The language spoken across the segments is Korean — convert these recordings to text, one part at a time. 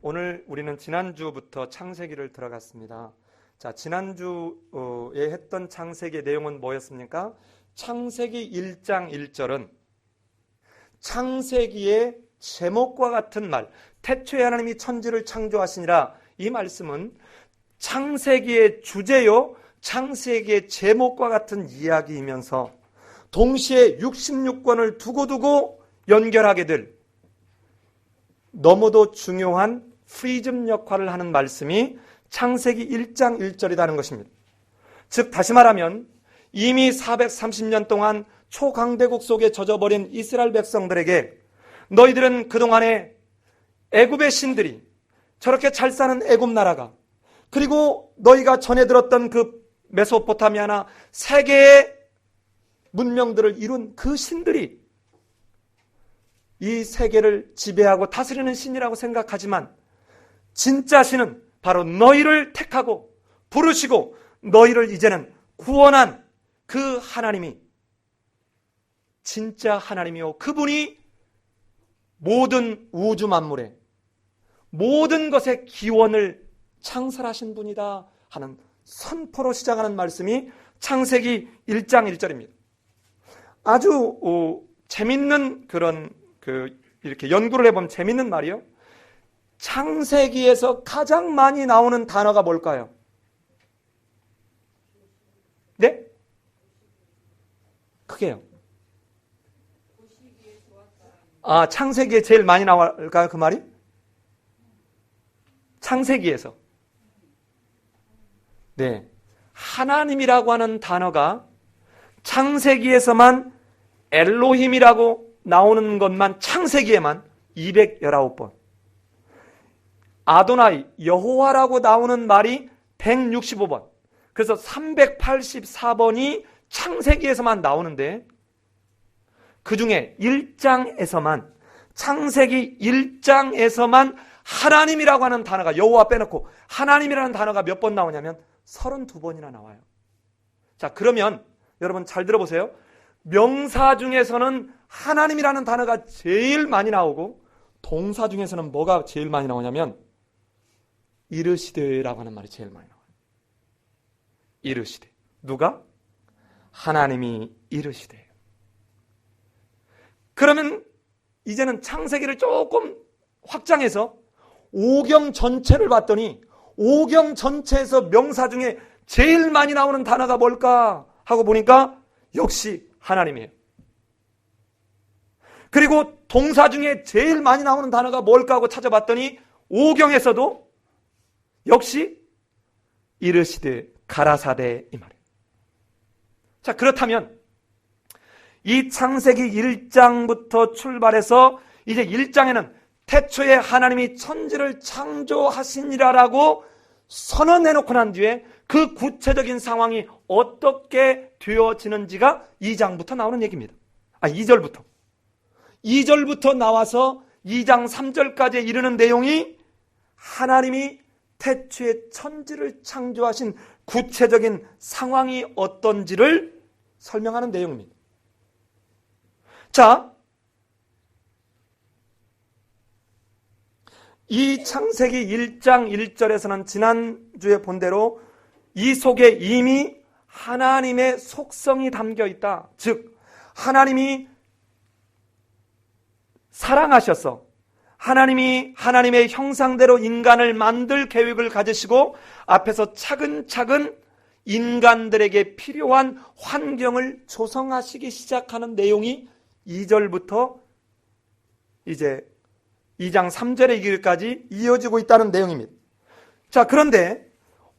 오늘 우리는 지난주부터 창세기를 들어갔습니다. 자, 지난주에 했던 창세기의 내용은 뭐였습니까? 창세기 1장 1절은 창세기의 제목과 같은 말, 태초에 하나님이 천지를 창조하시니라, 이 말씀은 창세기의 주제요, 창세기의 제목과 같은 이야기이면서 동시에 66권을 두고두고 연결하게 될 너무도 중요한 프리즘 역할을 하는 말씀이 창세기 1장 1절이라는 것입니다. 즉 다시 말하면 이미 430년 동안 초강대국 속에 젖어버린 이스라엘 백성들에게 너희들은 그동안에 애굽의 신들이, 저렇게 잘 사는 애굽 나라가, 그리고 너희가 전해 들었던 그 메소포타미아나 세계의 문명들을 이룬 그 신들이 이 세계를 지배하고 다스리는 신이라고 생각하지만 진짜 신은 바로 너희를 택하고 부르시고 너희를 이제는 구원한 그 하나님이 진짜 하나님이요, 그분이 모든 우주 만물에 모든 것의 기원을 창설하신 분이다 하는 선포로 시작하는 말씀이 창세기 1장 1절입니다. 아주 재밌는 그런 이렇게 연구를 해보면 재밌는 말이요. 창세기에서 가장 많이 나오는 단어가 뭘까요? 네? 크게요. 창세기에 제일 많이 나올까요, 그 말이? 창세기에서. 네. 하나님이라고 하는 단어가 창세기에서만 엘로힘이라고 나오는 것만 창세기에만 219번. 아도나이, 여호와라고 나오는 말이 165번. 그래서 384번이 창세기에서만 나오는데 그 중에 1장에서만, 창세기 1장에서만 하나님이라고 하는 단어가, 여호와 빼놓고 하나님이라는 단어가 몇 번 나오냐면 32번이나 나와요. 자, 그러면 여러분 잘 들어보세요. 명사 중에서는 하나님이라는 단어가 제일 많이 나오고 동사 중에서는 뭐가 제일 많이 나오냐면 이르시되라고 하는 말이 제일 많이 나와요. 이르시되. 누가? 하나님이 이르시되. 그러면 이제는 창세기를 조금 확장해서 오경 전체를 봤더니 오경 전체에서 명사 중에 제일 많이 나오는 단어가 뭘까 하고 보니까 역시 하나님이에요. 그리고 동사 중에 제일 많이 나오는 단어가 뭘까 하고 찾아봤더니 오경에서도 역시 이르시되 가라사대, 이 말이에요. 자, 그렇다면 이 창세기 1장부터 출발해서 이제 1장에는 태초에 하나님이 천지를 창조하시니라라고 선언해놓고 난 뒤에 그 구체적인 상황이 어떻게 되어지는지가 2장부터 나오는 얘기입니다. 2절부터. 2절부터 나와서 2장 3절까지 이르는 내용이 하나님이 태초에 천지를 창조하신 구체적인 상황이 어떤지를 설명하는 내용입니다. 자, 이 창세기 1장 1절에서는 지난주에 본 대로 이 속에 이미 하나님의 속성이 담겨 있다. 즉, 하나님이 사랑하셔서 하나님이 하나님의 형상대로 인간을 만들 계획을 가지시고 앞에서 차근차근 인간들에게 필요한 환경을 조성하시기 시작하는 내용이 2절부터 이제 2장 3절에 이르기까지 이어지고 있다는 내용입니다. 자, 그런데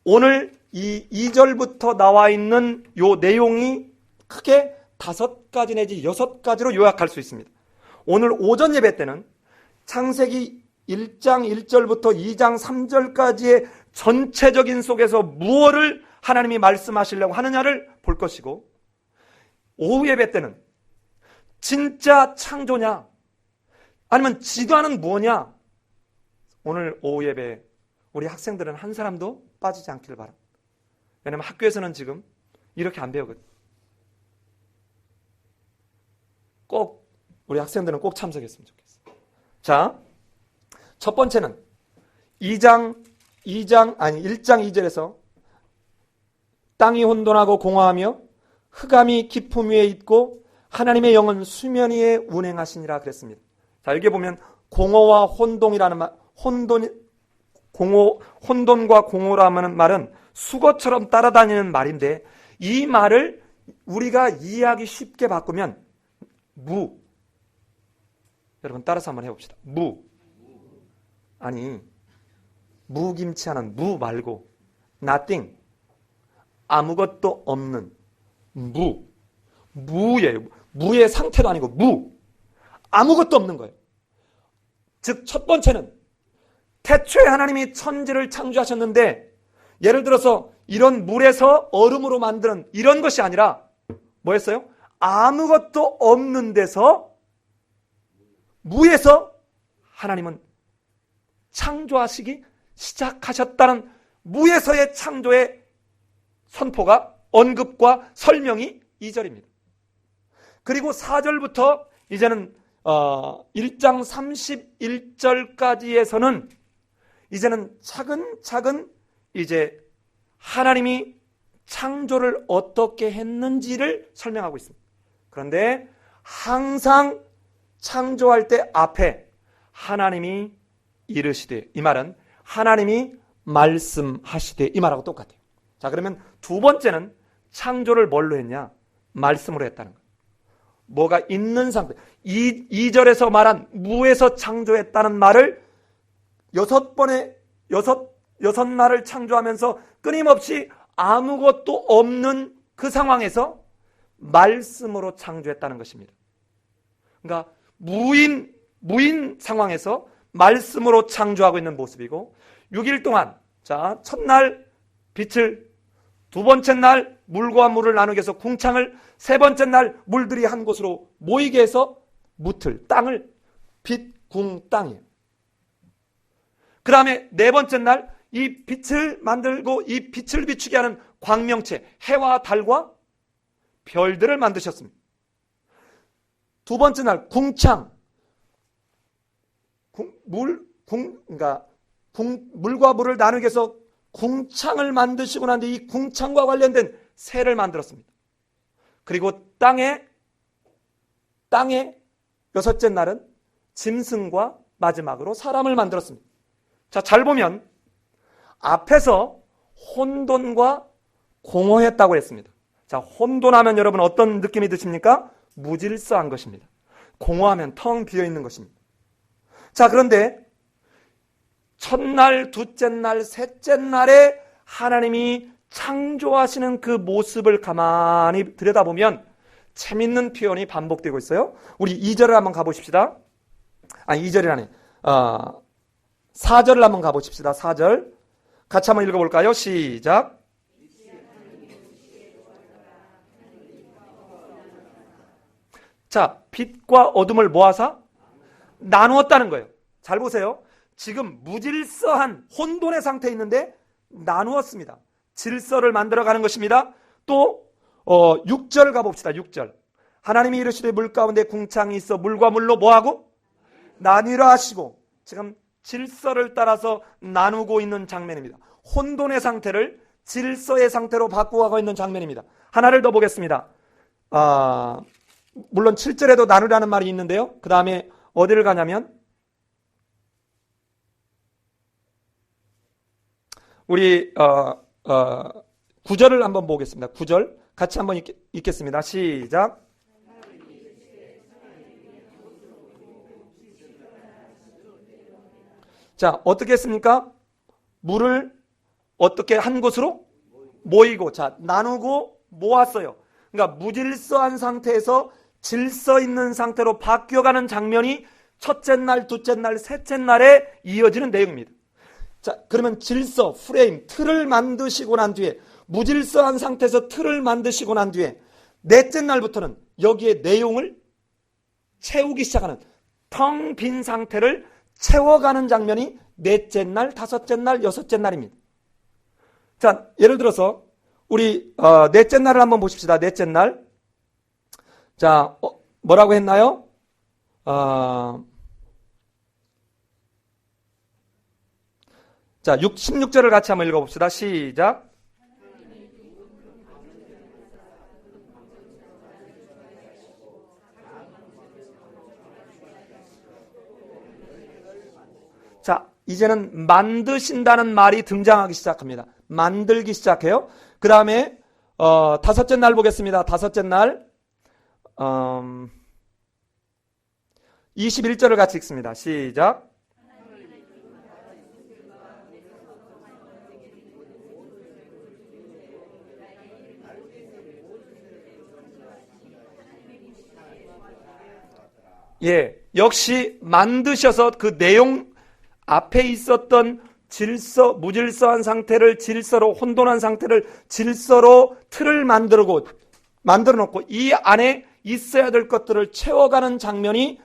오늘 이 2절부터 나와 있는 요 내용이 크게 5가지 내지 6가지로 요약할 수 있습니다. 오늘 오전 예배 때는 창세기 1장 1절부터 2장 3절까지의 전체적인 속에서 무엇을 하나님이 말씀하시려고 하느냐를 볼 것이고, 오후 예배 때는 진짜 창조냐 아니면 지도하는 뭐냐, 오늘 오후 예배 우리 학생들은 한 사람도 빠지지 않기를 바랍니다. 왜냐하면 학교에서는 지금 이렇게 안 배우거든요. 꼭 우리 학생들은 꼭 참석했으면 좋겠어요. 자, 첫 번째는 1장 2절에서 땅이 혼돈하고 공허하며 흑암이 깊음 위에 있고 하나님의 영은 수면 위에 운행하시니라 그랬습니다. 자, 여기 보면 공허와 혼돈이라는 말, 혼돈과 공허라는 말은 수거처럼 따라다니는 말인데, 이 말을 우리가 이해하기 쉽게 바꾸면 여러분 따라서 한번 해봅시다. 무김치하는 무 말고 nothing, 아무것도 없는 무예요. 무의 상태도 아니고 아무것도 없는 거예요. 즉 첫 번째는 태초에 하나님이 천지를 창조하셨는데, 예를 들어서 이런 물에서 얼음으로 만드는 이런 것이 아니라 뭐였어요? 아무것도 없는 데서, 무에서 하나님은 창조하시기 시작하셨다는 무에서의 창조의 선포가, 언급과 설명이 2절입니다. 그리고 4절부터 이제는 1장 31절까지에서는 이제는 차근차근 이제 하나님이 창조를 어떻게 했는지를 설명하고 있습니다. 그런데 항상 창조할 때 앞에 하나님이 이르시되, 이 말은 하나님이 말씀하시되, 이 말하고 똑같아요. 자, 그러면 두 번째는 창조를 뭘로 했냐? 말씀으로 했다는 거예요. 뭐가 있는 상태. 2절에서 말한 무에서 창조했다는 말을 여섯 날을 창조하면서 끊임없이 아무것도 없는 그 상황에서 말씀으로 창조했다는 것입니다. 그러니까 무인 상황에서 말씀으로 창조하고 있는 모습이고, 6일 동안, 자, 첫날 빛을, 두 번째 날 물과 물을 나누게 해서 궁창을, 세 번째 날 물들이 한 곳으로 모이게 해서 무틀, 땅을, 빛, 궁, 땅이에요. 그 다음에 네 번째 날 이 빛을 만들고 이 빛을 비추게 하는 광명체, 해와 달과 별들을 만드셨습니다. 두 번째 날 궁창, 물과 물을 나누게 해서 궁창을 만드시고 난 뒤에 이 궁창과 관련된 새를 만들었습니다. 그리고 땅의 여섯째 날은 짐승과 마지막으로 사람을 만들었습니다. 자, 잘 보면 앞에서 혼돈과 공허했다고 했습니다. 자, 혼돈하면 여러분 어떤 느낌이 드십니까? 무질서한 것입니다. 공허하면 텅 비어 있는 것입니다. 자, 그런데 첫날, 둘째 날, 셋째 날에 하나님이 창조하시는 그 모습을 가만히 들여다보면 재밌는 표현이 반복되고 있어요. 우리 2절을 한번 가보십시다. 2절이라네. 4절을 한번 가보십시다. 4절. 같이 한번 읽어볼까요? 시작. 자, 빛과 어둠을 모아서 나누었다는 거예요. 잘 보세요. 지금 무질서한 혼돈의 상태에 있는데 나누었습니다. 질서를 만들어가는 것입니다. 또 6절 가봅시다. 6절. 하나님이 이르시되 물 가운데 궁창이 있어 물과 물로 뭐하고? 나뉘라 하시고, 지금 질서를 따라서 나누고 있는 장면입니다. 혼돈의 상태를 질서의 상태로 바꾸어가고 있는 장면입니다. 하나를 더 보겠습니다. 물론 7절에도 나누라는 말이 있는데요. 그 다음에 어디를 가냐면 우리 9절을 한번 보겠습니다. 9절 같이 한번 읽겠습니다. 시작. 자, 어떻게 했습니까? 물을 어떻게 한 곳으로 모이고, 자, 나누고 모았어요. 그러니까 무질서한 상태에서 질서 있는 상태로 바뀌어가는 장면이 첫째 날, 둘째 날, 셋째 날에 이어지는 내용입니다. 자, 그러면 질서, 프레임, 틀을 만드시고 난 뒤에, 무질서한 상태에서 틀을 만드시고 난 뒤에 넷째 날부터는 여기에 내용을 채우기 시작하는, 텅 빈 상태를 채워가는 장면이 넷째 날, 다섯째 날, 여섯째 날입니다. 자, 예를 들어서 우리 넷째 날을 한번 보십시다. 넷째 날. 자, 뭐라고 했나요? 자, 16절을 같이 한번 읽어봅시다. 시작. 자, 이제는 만드신다는 말이 등장하기 시작합니다. 만들기 시작해요. 그 다음에 다섯째 날 보겠습니다. 다섯째 날 21절을 같이 읽습니다. 시작. 예, 역시 만드셔서 그 내용 앞에 있었던 질서, 무질서한 상태를 질서로, 혼돈한 상태를 질서로 틀을 만들어 놓고 이 안에 있어야 될 것들을 채워가는 장면이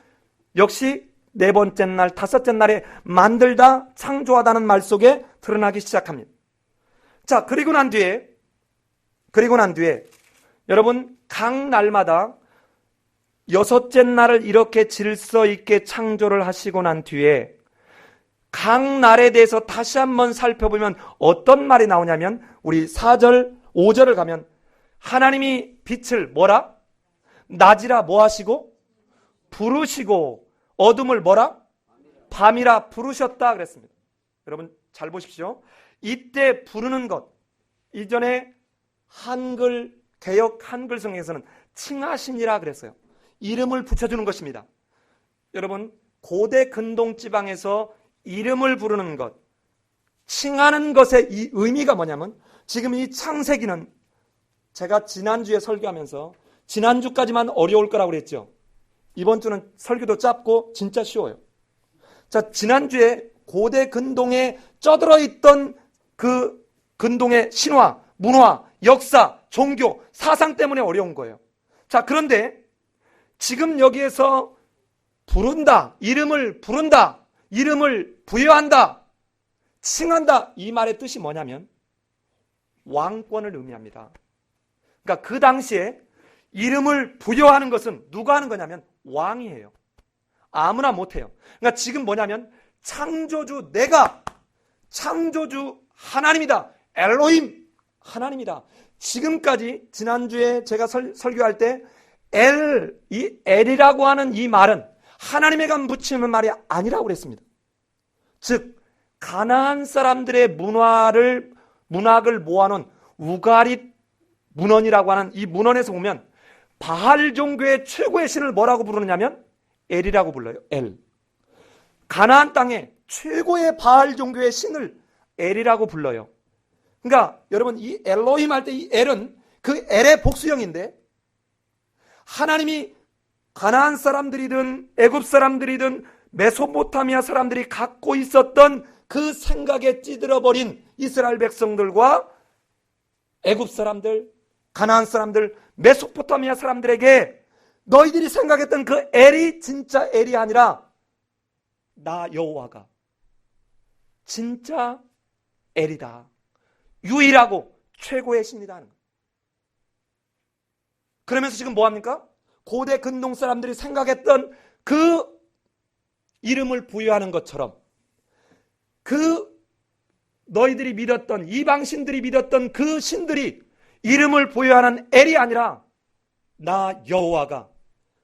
역시 네 번째 날, 다섯째 날에 만들다, 창조하다는 말 속에 드러나기 시작합니다. 자, 그리고 난 뒤에 여러분 각 날마다 여섯째 날을 이렇게 질서 있게 창조를 하시고 난 뒤에 각 날에 대해서 다시 한번 살펴보면 어떤 말이 나오냐면 우리 4절, 5절을 가면 하나님이 빛을 뭐라? 낮이라 뭐 하시고? 부르시고 어둠을 뭐라? 밤이라 부르셨다 그랬습니다. 여러분 잘 보십시오. 이때 부르는 것, 이전에 한글, 개역 한글성에서는 칭하심이라 그랬어요. 이름을 붙여주는 것입니다. 여러분 고대 근동 지방에서 이름을 부르는 것, 칭하는 것의 이 의미가 뭐냐면 지금 이 창세기는 제가 지난주에 설교하면서 지난주까지만 어려울 거라고 그랬죠. 이번 주는 설교도 짧고 진짜 쉬워요. 자, 지난주에 고대 근동에 쩌들어 있던 그 근동의 신화, 문화, 역사, 종교, 사상 때문에 어려운 거예요. 자, 그런데 지금 여기에서 부른다, 이름을 부른다, 이름을 부여한다, 칭한다, 이 말의 뜻이 뭐냐면 왕권을 의미합니다. 그러니까 그 당시에 이름을 부여하는 것은 누가 하는 거냐면 왕이에요. 아무나 못해요. 그러니까 지금 뭐냐면 창조주, 내가 창조주 하나님이다. 엘로힘 하나님이다. 지금까지 지난주에 제가 설교할 때 이 엘이라고 하는 이 말은 하나님에게 붙이는 말이 아니라고 그랬습니다. 즉 가나안 사람들의 문학을 모아놓은 우가릿 문헌이라고 하는 이 문헌에서 보면 바알 종교의 최고의 신을 뭐라고 부르느냐면 엘이라고 불러요. 엘. 가나안 땅의 최고의 바알 종교의 신을 엘이라고 불러요. 그러니까 여러분 이 엘로힘 할 때 이 엘은 그 엘의 복수형인데 하나님이 가나안 사람들이든 애굽 사람들이든 메소포타미아 사람들이 갖고 있었던 그 생각에 찌들어버린 이스라엘 백성들과 애굽 사람들, 가나안 사람들, 메소포타미아 사람들에게 너희들이 생각했던 그 엘이 진짜 엘이 아니라 나 여호와가 진짜 엘이다. 유일하고 최고의 신이다 하는 거예요. 그러면서 지금 뭐합니까? 고대 근동 사람들이 생각했던 그 이름을 부여하는 것처럼 그 너희들이 믿었던 이방신들이 믿었던 그 신들이 이름을 부여하는 엘이 아니라 나 여호와가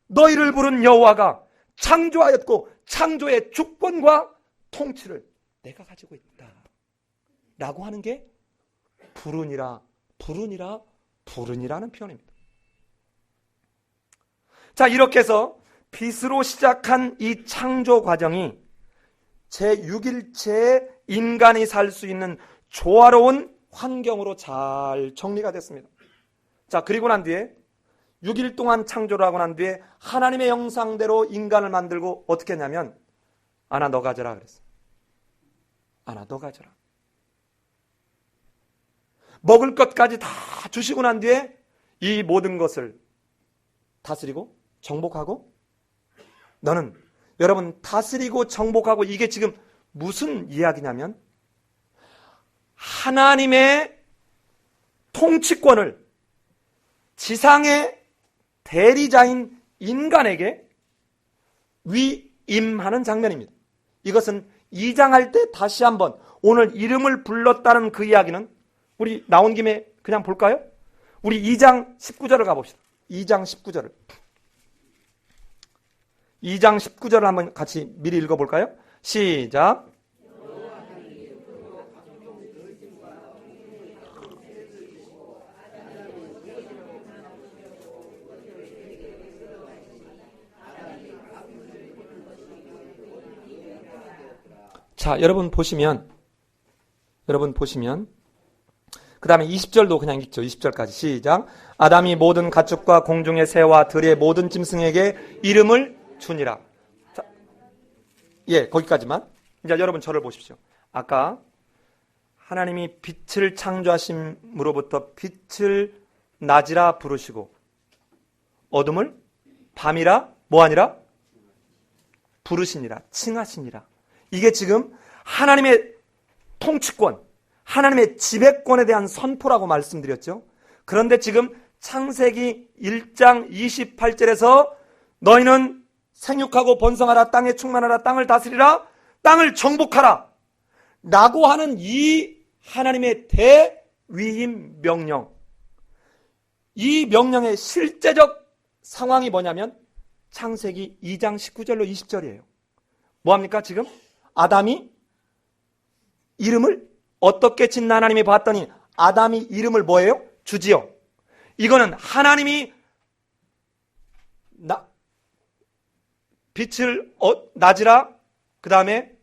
너희를 부른 여호와가 창조하였고 창조의 주권과 통치를 내가 가지고 있다 라고 하는 게 부르니라는 표현입니다. 자, 이렇게 해서 빛으로 시작한 이 창조 과정이 제6일체에 인간이 살 수 있는 조화로운 환경으로 잘 정리가 됐습니다. 자, 그리고 난 뒤에 6일 동안 창조를 하고 난 뒤에 하나님의 형상대로 인간을 만들고 어떻게 했냐면 아나 너 가져라 그랬어요. 아나 너 가져라. 먹을 것까지 다 주시고 난 뒤에 이 모든 것을 다스리고 정복하고 너는 여러분 다스리고 정복하고 이게 지금 무슨 이야기냐면 하나님의 통치권을 지상의 대리자인 인간에게 위임하는 장면입니다. 이것은 2장 할 때 다시 한번 오늘 이름을 불렀다는 그 이야기는 우리 나온 김에 그냥 볼까요? 우리 2장 19절을 가봅시다. 2장 19절을. 2장 19절을 한번 같이 미리 읽어볼까요? 시작. 자, 여러분 보시면 그 다음에 20절도 그냥 읽죠. 20절까지 시작. 아담이 모든 가축과 공중의 새와 들의 모든 짐승에게 이름을 주니라. 자, 예, 거기까지만. 이제 여러분 저를 보십시오. 아까 하나님이 빛을 창조하심으로부터 빛을 낮이라 부르시고 어둠을 밤이라 뭐하니라? 부르시니라. 칭하시니라. 이게 지금 하나님의 통치권, 하나님의 지배권에 대한 선포라고 말씀드렸죠. 그런데 지금 창세기 1장 28절에서 너희는 생육하고 번성하라, 땅에 충만하라, 땅을 다스리라, 땅을 정복하라 라고 하는 이 하나님의 대위임 명령, 이 명령의 실제적 상황이 뭐냐면 창세기 2장 19절로 20절이에요. 뭐합니까 지금? 아담이 이름을 어떻게 짓나 하나님이 봤더니 아담이 이름을 뭐예요? 주지요. 이거는 하나님이 빛을 낮이라 그 다음에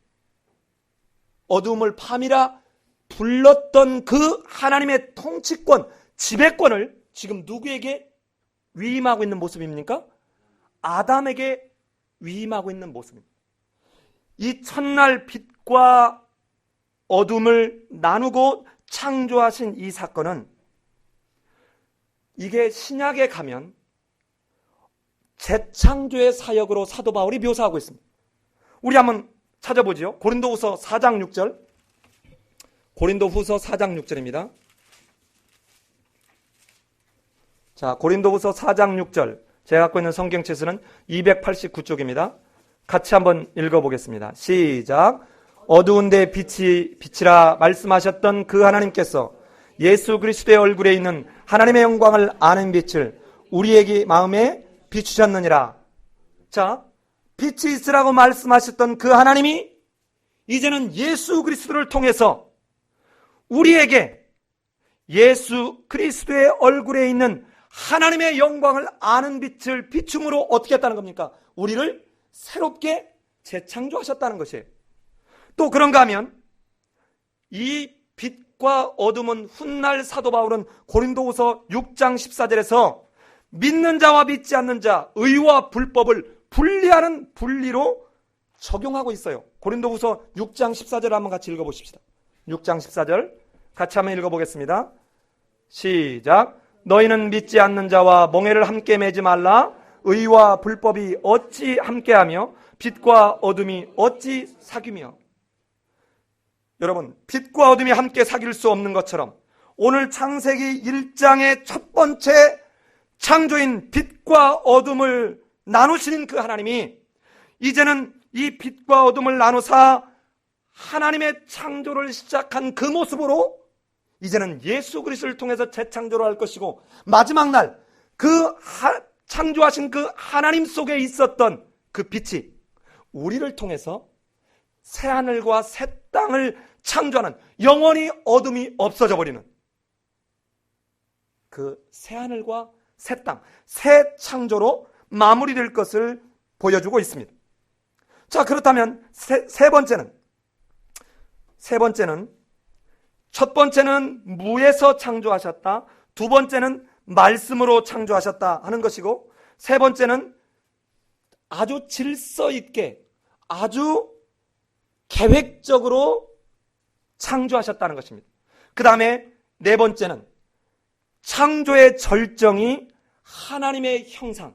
어두움을 밤이라 불렀던 그 하나님의 통치권, 지배권을 지금 누구에게 위임하고 있는 모습입니까? 아담에게 위임하고 있는 모습입니다. 이 첫날 빛과 어둠을 나누고 창조하신 이 사건은 이게 신약에 가면 재창조의 사역으로 사도 바울이 묘사하고 있습니다. 우리 한번 찾아보죠. 고린도후서 4장 6절. 고린도후서 4장 6절입니다. 자, 고린도후서 4장 6절. 제가 갖고 있는 성경책에서는 289쪽입니다. 같이 한번 읽어보겠습니다. 시작. 어두운 데 빛이라 말씀하셨던 그 하나님께서 예수 그리스도의 얼굴에 있는 하나님의 영광을 아는 빛을 우리에게 마음에 비추셨느니라. 자, 빛이 있으라고 말씀하셨던 그 하나님이 이제는 예수 그리스도를 통해서 우리에게 예수 그리스도의 얼굴에 있는 하나님의 영광을 아는 빛을 비춤으로 어떻게 했다는 겁니까? 우리를 새롭게 재창조하셨다는 것이에요. 또 그런가 하면 이 빛과 어둠은 훗날 사도 바울은 고린도후서 6장 14절에서 믿는 자와 믿지 않는 자, 의와 불법을 분리하는 분리로 적용하고 있어요. 고린도후서 6장 14절 한번 같이 읽어보십시다. 6장 14절 같이 한번 읽어보겠습니다. 시작. 너희는 믿지 않는 자와 멍에를 함께 매지 말라. 의와 불법이 어찌 함께하며 빛과 어둠이 어찌 사귀며. 여러분, 빛과 어둠이 함께 사귈 수 없는 것처럼 오늘 창세기 1장의 첫 번째 창조인 빛과 어둠을 나누시는 그 하나님이 이제는 이 빛과 어둠을 나누사 하나님의 창조를 시작한 그 모습으로 이제는 예수 그리스도를 통해서 재창조를 할 것이고, 마지막 날 그 창조하신 그 하나님 속에 있었던 그 빛이 우리를 통해서 새하늘과 새 땅을 창조하는, 영원히 어둠이 없어져 버리는 그 새하늘과 새 땅, 새 창조로 마무리될 것을 보여주고 있습니다. 자, 그렇다면 세 번째는 첫 번째는 무에서 창조하셨다, 두 번째는 말씀으로 창조하셨다 하는 것이고, 세 번째는 아주 질서 있게 아주 계획적으로 창조하셨다는 것입니다. 그 다음에 네 번째는 창조의 절정이 하나님의 형상,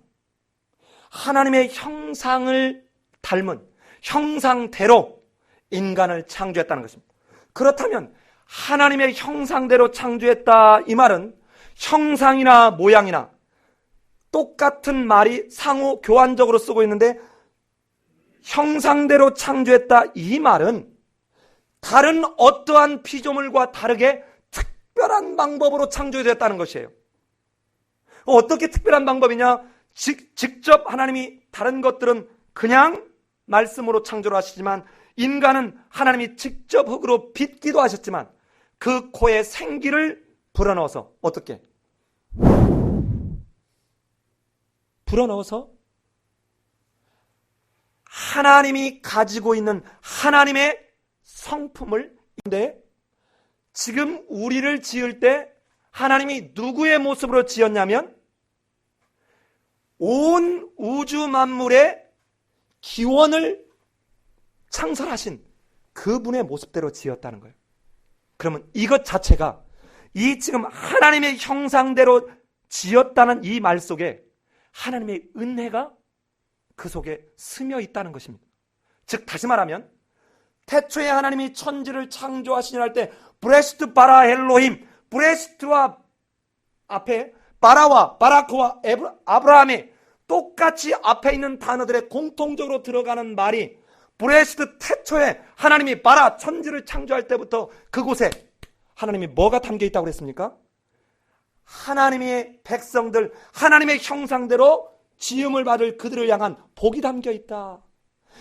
하나님의 형상을 닮은 형상대로 인간을 창조했다는 것입니다. 그렇다면 하나님의 형상대로 창조했다, 이 말은 형상이나 모양이나 똑같은 말이 상호 교환적으로 쓰고 있는데, 형상대로 창조했다, 이 말은 다른 어떠한 피조물과 다르게 특별한 방법으로 창조되었다는 것이에요. 어떻게 특별한 방법이냐? 직접 하나님이 다른 것들은 그냥 말씀으로 창조를 하시지만 인간은 하나님이 직접 흙으로 빚기도 하셨지만 그 코에 생기를 불어넣어서 어떻게? 불어넣어서 하나님이 가지고 있는 하나님의 성품을 인데 지금 우리를 지을 때 하나님이 누구의 모습으로 지었냐면 온 우주 만물의 기원을 창설하신 그분의 모습대로 지었다는 거예요. 그러면 이것 자체가 이 지금 하나님의 형상대로 지었다는 이 말 속에 하나님의 은혜가 그 속에 스며 있다는 것입니다. 즉 다시 말하면 태초에 하나님이 천지를 창조하시니 할 때 브레스트 바라 엘로힘, 브레스트와 앞에 바라와 바라크와 아브라함의 똑같이 앞에 있는 단어들에 공통적으로 들어가는 말이 브레스트 태초에 하나님이 바라 천지를 창조할 때부터 그곳에 하나님이 뭐가 담겨 있다고 그랬습니까? 하나님의 백성들, 하나님의 형상대로 지음을 받을 그들을 향한 복이 담겨 있다.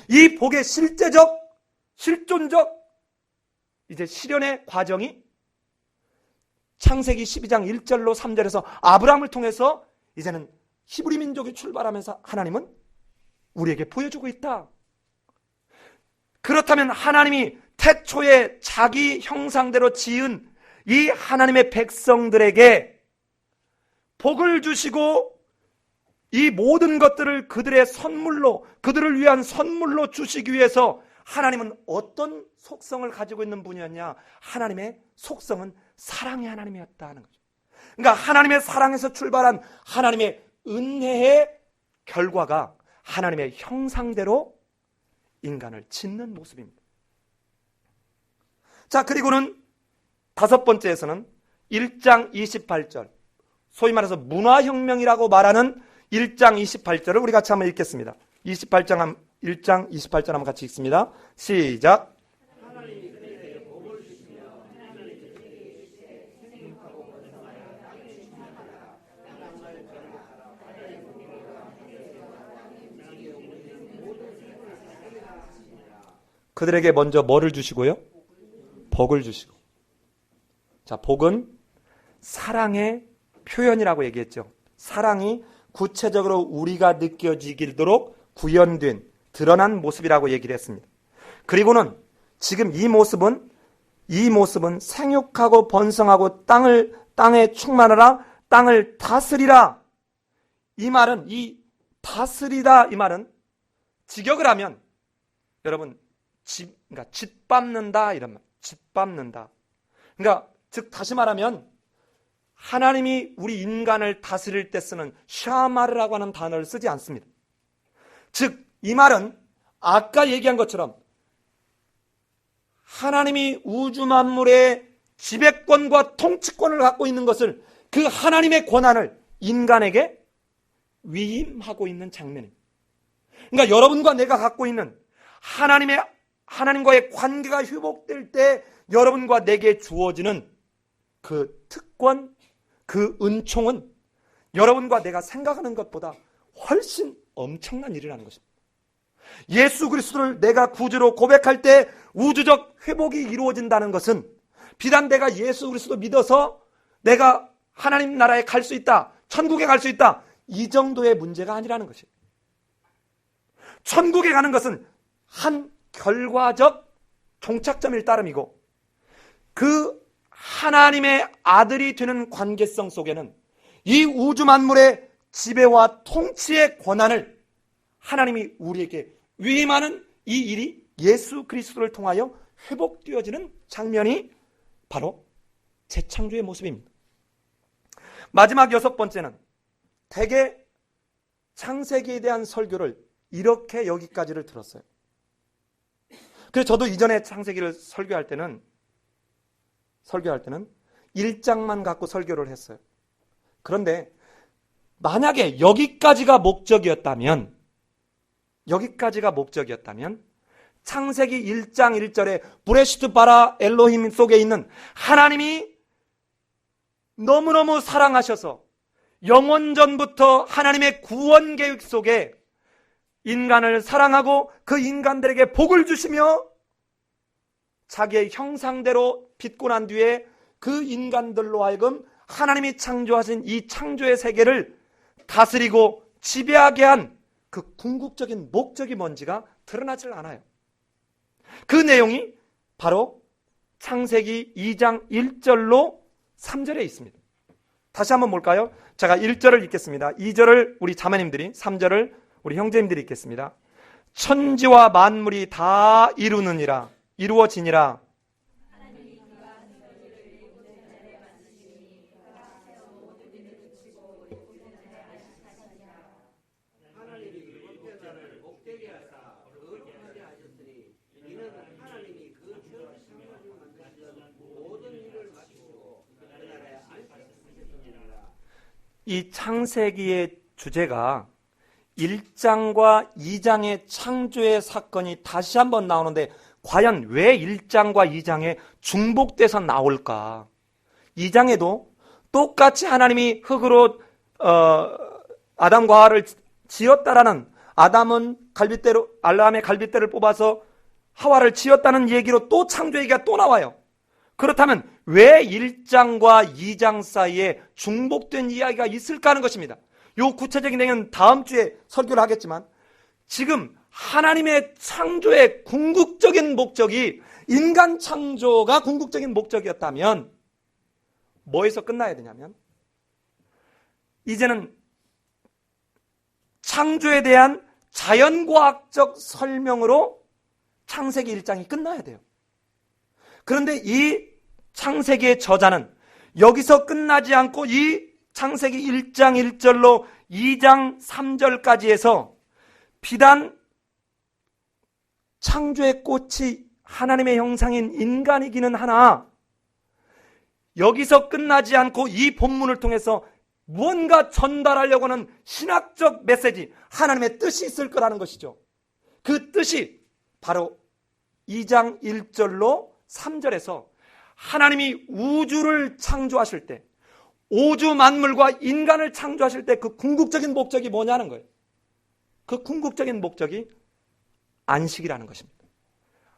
이 복의 실제적, 실존적 이제 실현의 과정이 창세기 12장 1절로 3절에서 아브라함을 통해서 이제는 히브리 민족이 출발하면서 하나님은 우리에게 보여주고 있다. 그렇다면 하나님이 태초에 자기 형상대로 지은 이 하나님의 백성들에게 복을 주시고 이 모든 것들을 그들의 선물로, 그들을 위한 선물로 주시기 위해서 하나님은 어떤 속성을 가지고 있는 분이었냐? 하나님의 속성은 사랑의 하나님이었다는 거죠. 그러니까 하나님의 사랑에서 출발한 하나님의 은혜의 결과가 하나님의 형상대로 인간을 짓는 모습입니다. 자, 그리고는 다섯 번째에서는 1장 28절, 소위 말해서 문화혁명이라고 말하는 1장 28절을 우리 같이 한번 읽겠습니다. 1장 28절 한번 같이 읽습니다. 시작. 그들에게 먼저 뭐를 주시고요? 복을 주시고. 자, 복은 사랑의 표현이라고 얘기했죠. 사랑이 구체적으로 우리가 느껴지도록 구현된, 드러난 모습이라고 얘기를 했습니다. 그리고는 지금 이 모습은 생육하고 번성하고 땅에 충만하라, 땅을 다스리라. 이 말은, 이 다스리다 이 말은 직역을 하면 여러분 그러니까 짓밟는다 이런 말, 짓밟는다. 그러니까 즉 다시 말하면 하나님이 우리 인간을 다스릴 때 쓰는 샤마르라고 하는 단어를 쓰지 않습니다. 즉 이 말은 아까 얘기한 것처럼 하나님이 우주 만물의 지배권과 통치권을 갖고 있는 것을, 그 하나님의 권한을 인간에게 위임하고 있는 장면입니다. 그러니까 여러분과 내가 갖고 있는 하나님과의 관계가 회복될 때 여러분과 내게 주어지는 그 특권, 그 은총은 여러분과 내가 생각하는 것보다 훨씬 엄청난 일이라는 것입니다. 예수 그리스도를 내가 구주로 고백할 때 우주적 회복이 이루어진다는 것은 비단 내가 예수 그리스도 믿어서 내가 하나님 나라에 갈 수 있다, 천국에 갈 수 있다, 이 정도의 문제가 아니라는 것이에요. 천국에 가는 것은 한 결과적 종착점일 따름이고 그 하나님의 아들이 되는 관계성 속에는 이 우주 만물의 지배와 통치의 권한을 하나님이 우리에게 위임하는 이 일이 예수 그리스도를 통하여 회복되어지는 장면이 바로 재창조의 모습입니다. 마지막 여섯 번째는 대개 창세기에 대한 설교를 이렇게 여기까지를 들었어요. 그래서 저도 이전에 창세기를 설교할 때는 1장만 갖고 설교를 했어요. 그런데 만약에 여기까지가 목적이었다면 창세기 1장 1절에 브레시트 바라 엘로힘 속에 있는 하나님이 너무너무 사랑하셔서 영원전부터 하나님의 구원 계획 속에 인간을 사랑하고 그 인간들에게 복을 주시며 자기의 형상대로 빚고 난 뒤에 그 인간들로 하여금 하나님이 창조하신 이 창조의 세계를 다스리고 지배하게 한 그 궁극적인 목적이 뭔지가 드러나질 않아요. 그 내용이 바로 창세기 2장 1절로 3절에 있습니다. 다시 한번 볼까요? 제가 1절을 읽겠습니다. 2절을 우리 자매님들이, 3절을 우리 형제님들이 읽겠습니다. 천지와 만물이 다 이루어지니라. 이 창세기의 주제가 1장과 2장의 창조의 사건이 다시 한번 나오는데 과연 왜 1장과 2장에 중복돼서 나올까? 2장에도 똑같이 하나님이 흙으로 아담과 하와를 지었다라는, 아담은 알람의 갈빗대를 뽑아서 하와를 지었다는 얘기로 또 창조 얘기가 또 나와요. 그렇다면 왜 1장과 2장 사이에 중복된 이야기가 있을까 하는 것입니다. 요 구체적인 내용은 다음 주에 설교를 하겠지만, 지금 하나님의 창조의 궁극적인 목적이 인간 창조가 궁극적인 목적이었다면 뭐에서 끝나야 되냐면, 이제는 창조에 대한 자연과학적 설명으로 창세기 1장이 끝나야 돼요. 그런데 이 창세기의 저자는 여기서 끝나지 않고 이 창세기 1장 1절로 2장 3절까지 해서 비단 창조의 꽃이 하나님의 형상인 인간이기는 하나, 여기서 끝나지 않고 이 본문을 통해서 무언가 전달하려고 하는 신학적 메시지, 하나님의 뜻이 있을 거라는 것이죠. 그 뜻이 바로 2장 1절로 3절에서 하나님이 우주를 창조하실 때, 오주 만물과 인간을 창조하실 때 그 궁극적인 목적이 뭐냐는 거예요. 그 궁극적인 목적이 안식이라는 것입니다.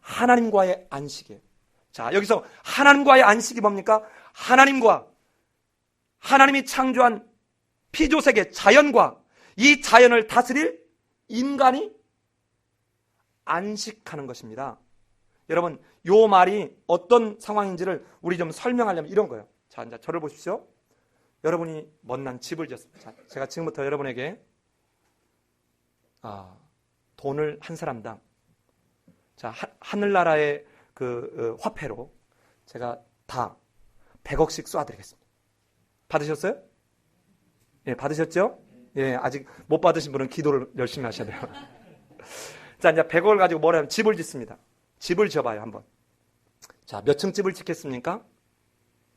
하나님과의 안식이에요. 자, 여기서 하나님과의 안식이 뭡니까? 하나님이 창조한 피조세계 자연과 이 자연을 다스릴 인간이 안식하는 것입니다. 여러분, 요 말이 어떤 상황인지를 우리 좀 설명하려면 이런 거예요. 자, 이제 저를 보십시오. 여러분이 못난 집을 지었습니다. 자, 제가 지금부터 여러분에게 돈을 한 사람당, 자, 하늘나라의 화폐로 제가 다 100억씩 쏴드리겠습니다. 받으셨어요? 예, 받으셨죠? 예, 아직 못 받으신 분은 기도를 열심히 하셔야 돼요. 자, 이제 100억을 가지고 뭘 하면 집을 짓습니다. 집을 지어봐요, 한번. 자, 몇 층 집을 짓겠습니까?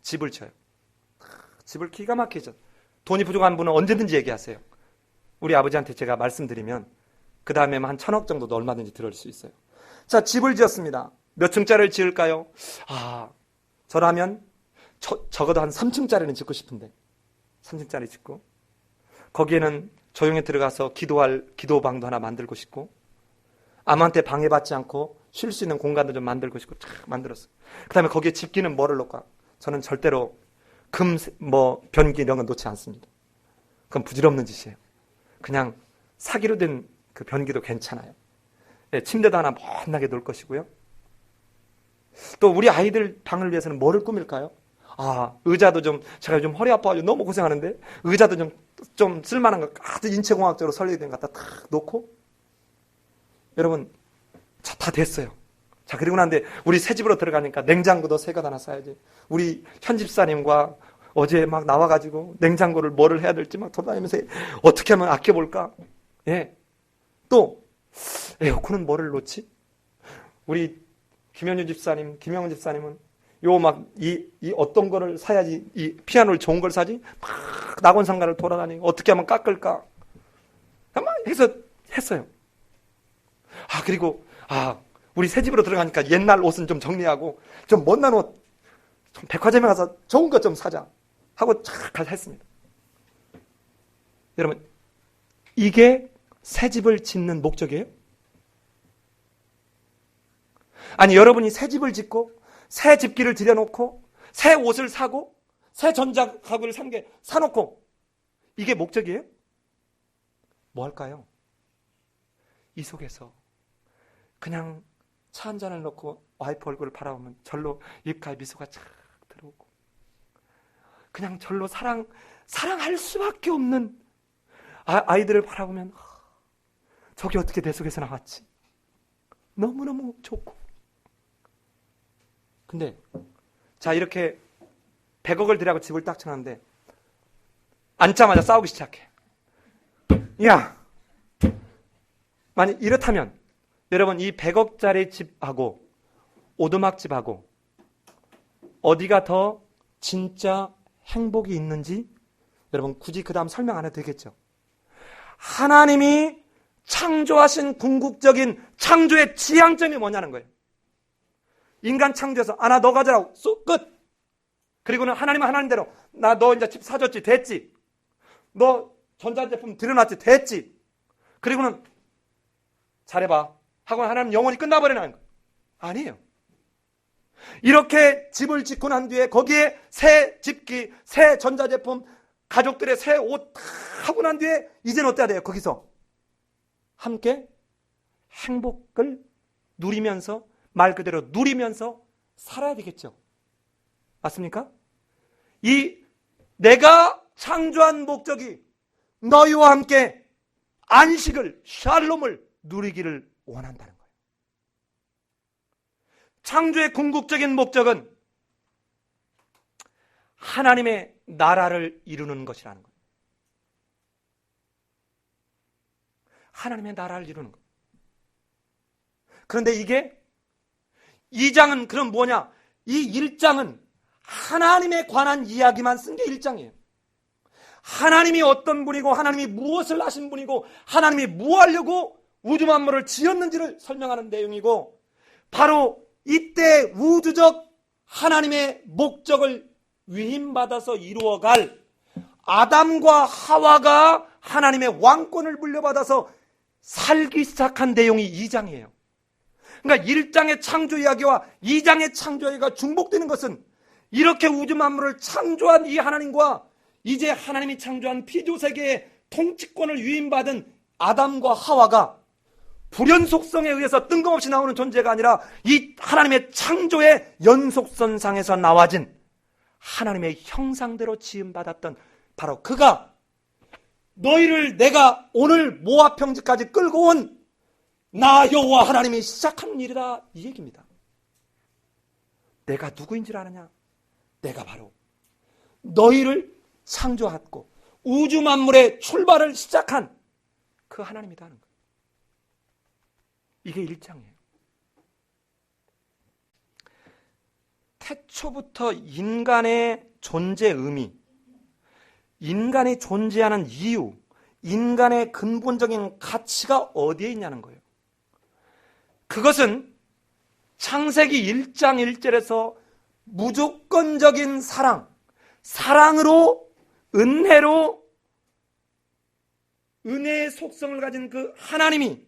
집을 지어요. 집을 기가 막히죠. 돈이 부족한 분은 언제든지 얘기하세요. 우리 아버지한테 제가 말씀드리면 그 다음에 한 1,000억 정도도 얼마든지 들을 수 있어요. 자, 집을 지었습니다. 몇 층짜리를 지을까요? 저라면 적어도 한 3층짜리는 짓고 싶은데 3층짜리 짓고, 거기에는 조용히 들어가서 기도방도 하나 만들고 싶고, 아무한테 방해받지 않고 쉴 수 있는 공간도 좀 만들고 싶고 쫙 만들었어요. 그 다음에 거기에 집기는 뭐를 놓을까? 저는 절대로 변기 이런 건 놓지 않습니다. 그건 부질없는 짓이에요. 그냥 사기로 된 그 변기도 괜찮아요. 네, 침대도 하나 멋나게 놓을 것이고요. 또 우리 아이들 방을 위해서는 뭐를 꾸밀까요? 의자도 제가 요즘 허리 아파가지고 너무 고생하는데 의자도 좀 쓸만한 거 아주 인체공학적으로 설계된 거 갖다 탁 놓고, 여러분, 자, 다 됐어요. 자, 그리고 난데 우리 새 집으로 들어가니까 냉장고도 새 것 하나 사야지. 우리 현 집사님과 어제 막 나와가지고 냉장고를 뭐를 해야 될지 막 돌아다니면서 어떻게 하면 아껴볼까? 예. 또 에어컨은 뭐를 놓지? 우리 김영훈 집사님은 이 어떤 거를 사야지, 이 피아노를 좋은 걸 사지? 막 낙원상가를 돌아다니고 어떻게 하면 깎을까? 막 해서 했어요. 그리고 우리 새 집으로 들어가니까 옛날 옷은 좀 정리하고 좀 못난 옷, 좀 백화점에 가서 좋은 것 좀 사자 하고 착 했습니다. 여러분, 이게 새 집을 짓는 목적이에요? 아니, 여러분이 새 집을 짓고 새 집기를 들여놓고 새 옷을 사고 새 전자가구를 사놓고 이게 목적이에요? 뭐 할까요? 이 속에서 그냥 차 한 잔을 넣고 와이프 얼굴을 바라보면 절로 입가에 미소가 착 들어오고 그냥 절로 사랑할 수밖에 없는 아이들을 바라보면 저게 어떻게 내 속에서 나왔지? 너무너무 좋고. 근데 자, 이렇게 100억을 들여고 집을 딱 쳐놨는데 앉자마자 싸우기 시작해. 야, 만약 이렇다면 여러분, 이 100억짜리 집하고 오두막집하고 어디가 더 진짜 행복이 있는지 여러분 굳이 그 다음 설명 안 해도 되겠죠. 하나님이 창조하신 궁극적인 창조의 지향점이 뭐냐는 거예요. 인간 창조해서 나 너 가져라고 끝. 그리고는 하나님은 하나님대로 너 이제 집 사줬지 됐지. 너 전자제품 들여놨지 됐지. 그리고는 잘해봐 하고 하나님 영원히 끝나버리는 거예요. 아니에요. 이렇게 집을 짓고 난 뒤에 거기에 새 집기, 새 전자제품, 가족들의 새 옷 하고 난 뒤에 이제는 어때야 돼요? 거기서 함께 행복을 누리면서, 말 그대로 누리면서 살아야 되겠죠. 맞습니까? 이 내가 창조한 목적이 너희와 함께 안식을, 샬롬을 누리기를 원한다는 거예요. 창조의 궁극적인 목적은 하나님의 나라를 이루는 것이라는 거예요. 하나님의 나라를 이루는 것. 그런데 이게 2장은 그럼 뭐냐? 이 1장은 하나님에 관한 이야기만 쓴 게 1장이에요. 하나님이 어떤 분이고 하나님이 무엇을 하신 분이고 하나님이 뭐 하려고 우주 만물을 지었는지를 설명하는 내용이고, 바로 이때 우주적 하나님의 목적을 위임받아서 이루어갈 아담과 하와가 하나님의 왕권을 물려받아서 살기 시작한 내용이 2장이에요. 그러니까 1장의 창조 이야기와 2장의 창조 이야기가 중복되는 것은 이렇게 우주 만물을 창조한 이 하나님과 이제 하나님이 창조한 피조세계의 통치권을 위임받은 아담과 하와가 불연 속성에 의해서 뜬금없이 나오는 존재가 아니라 이 하나님의 창조의 연속선상에서 나와진 하나님의 형상대로 지음받았던 바로 그가 너희를 내가 오늘 모압 평지까지 끌고 온 나 여호와 하나님이 시작한 일이다, 이 얘기입니다. 내가 누구인 줄 아느냐? 내가 바로 너희를 창조했고 우주 만물의 출발을 시작한 그 하나님이다 하는 거예요. 이게 1장이에요. 태초부터 인간의 존재 의미, 인간이 존재하는 이유, 인간의 근본적인 가치가 어디에 있냐는 거예요. 그것은 창세기 1장 1절에서 무조건적인 사랑으로, 은혜로, 은혜의 속성을 가진 그 하나님이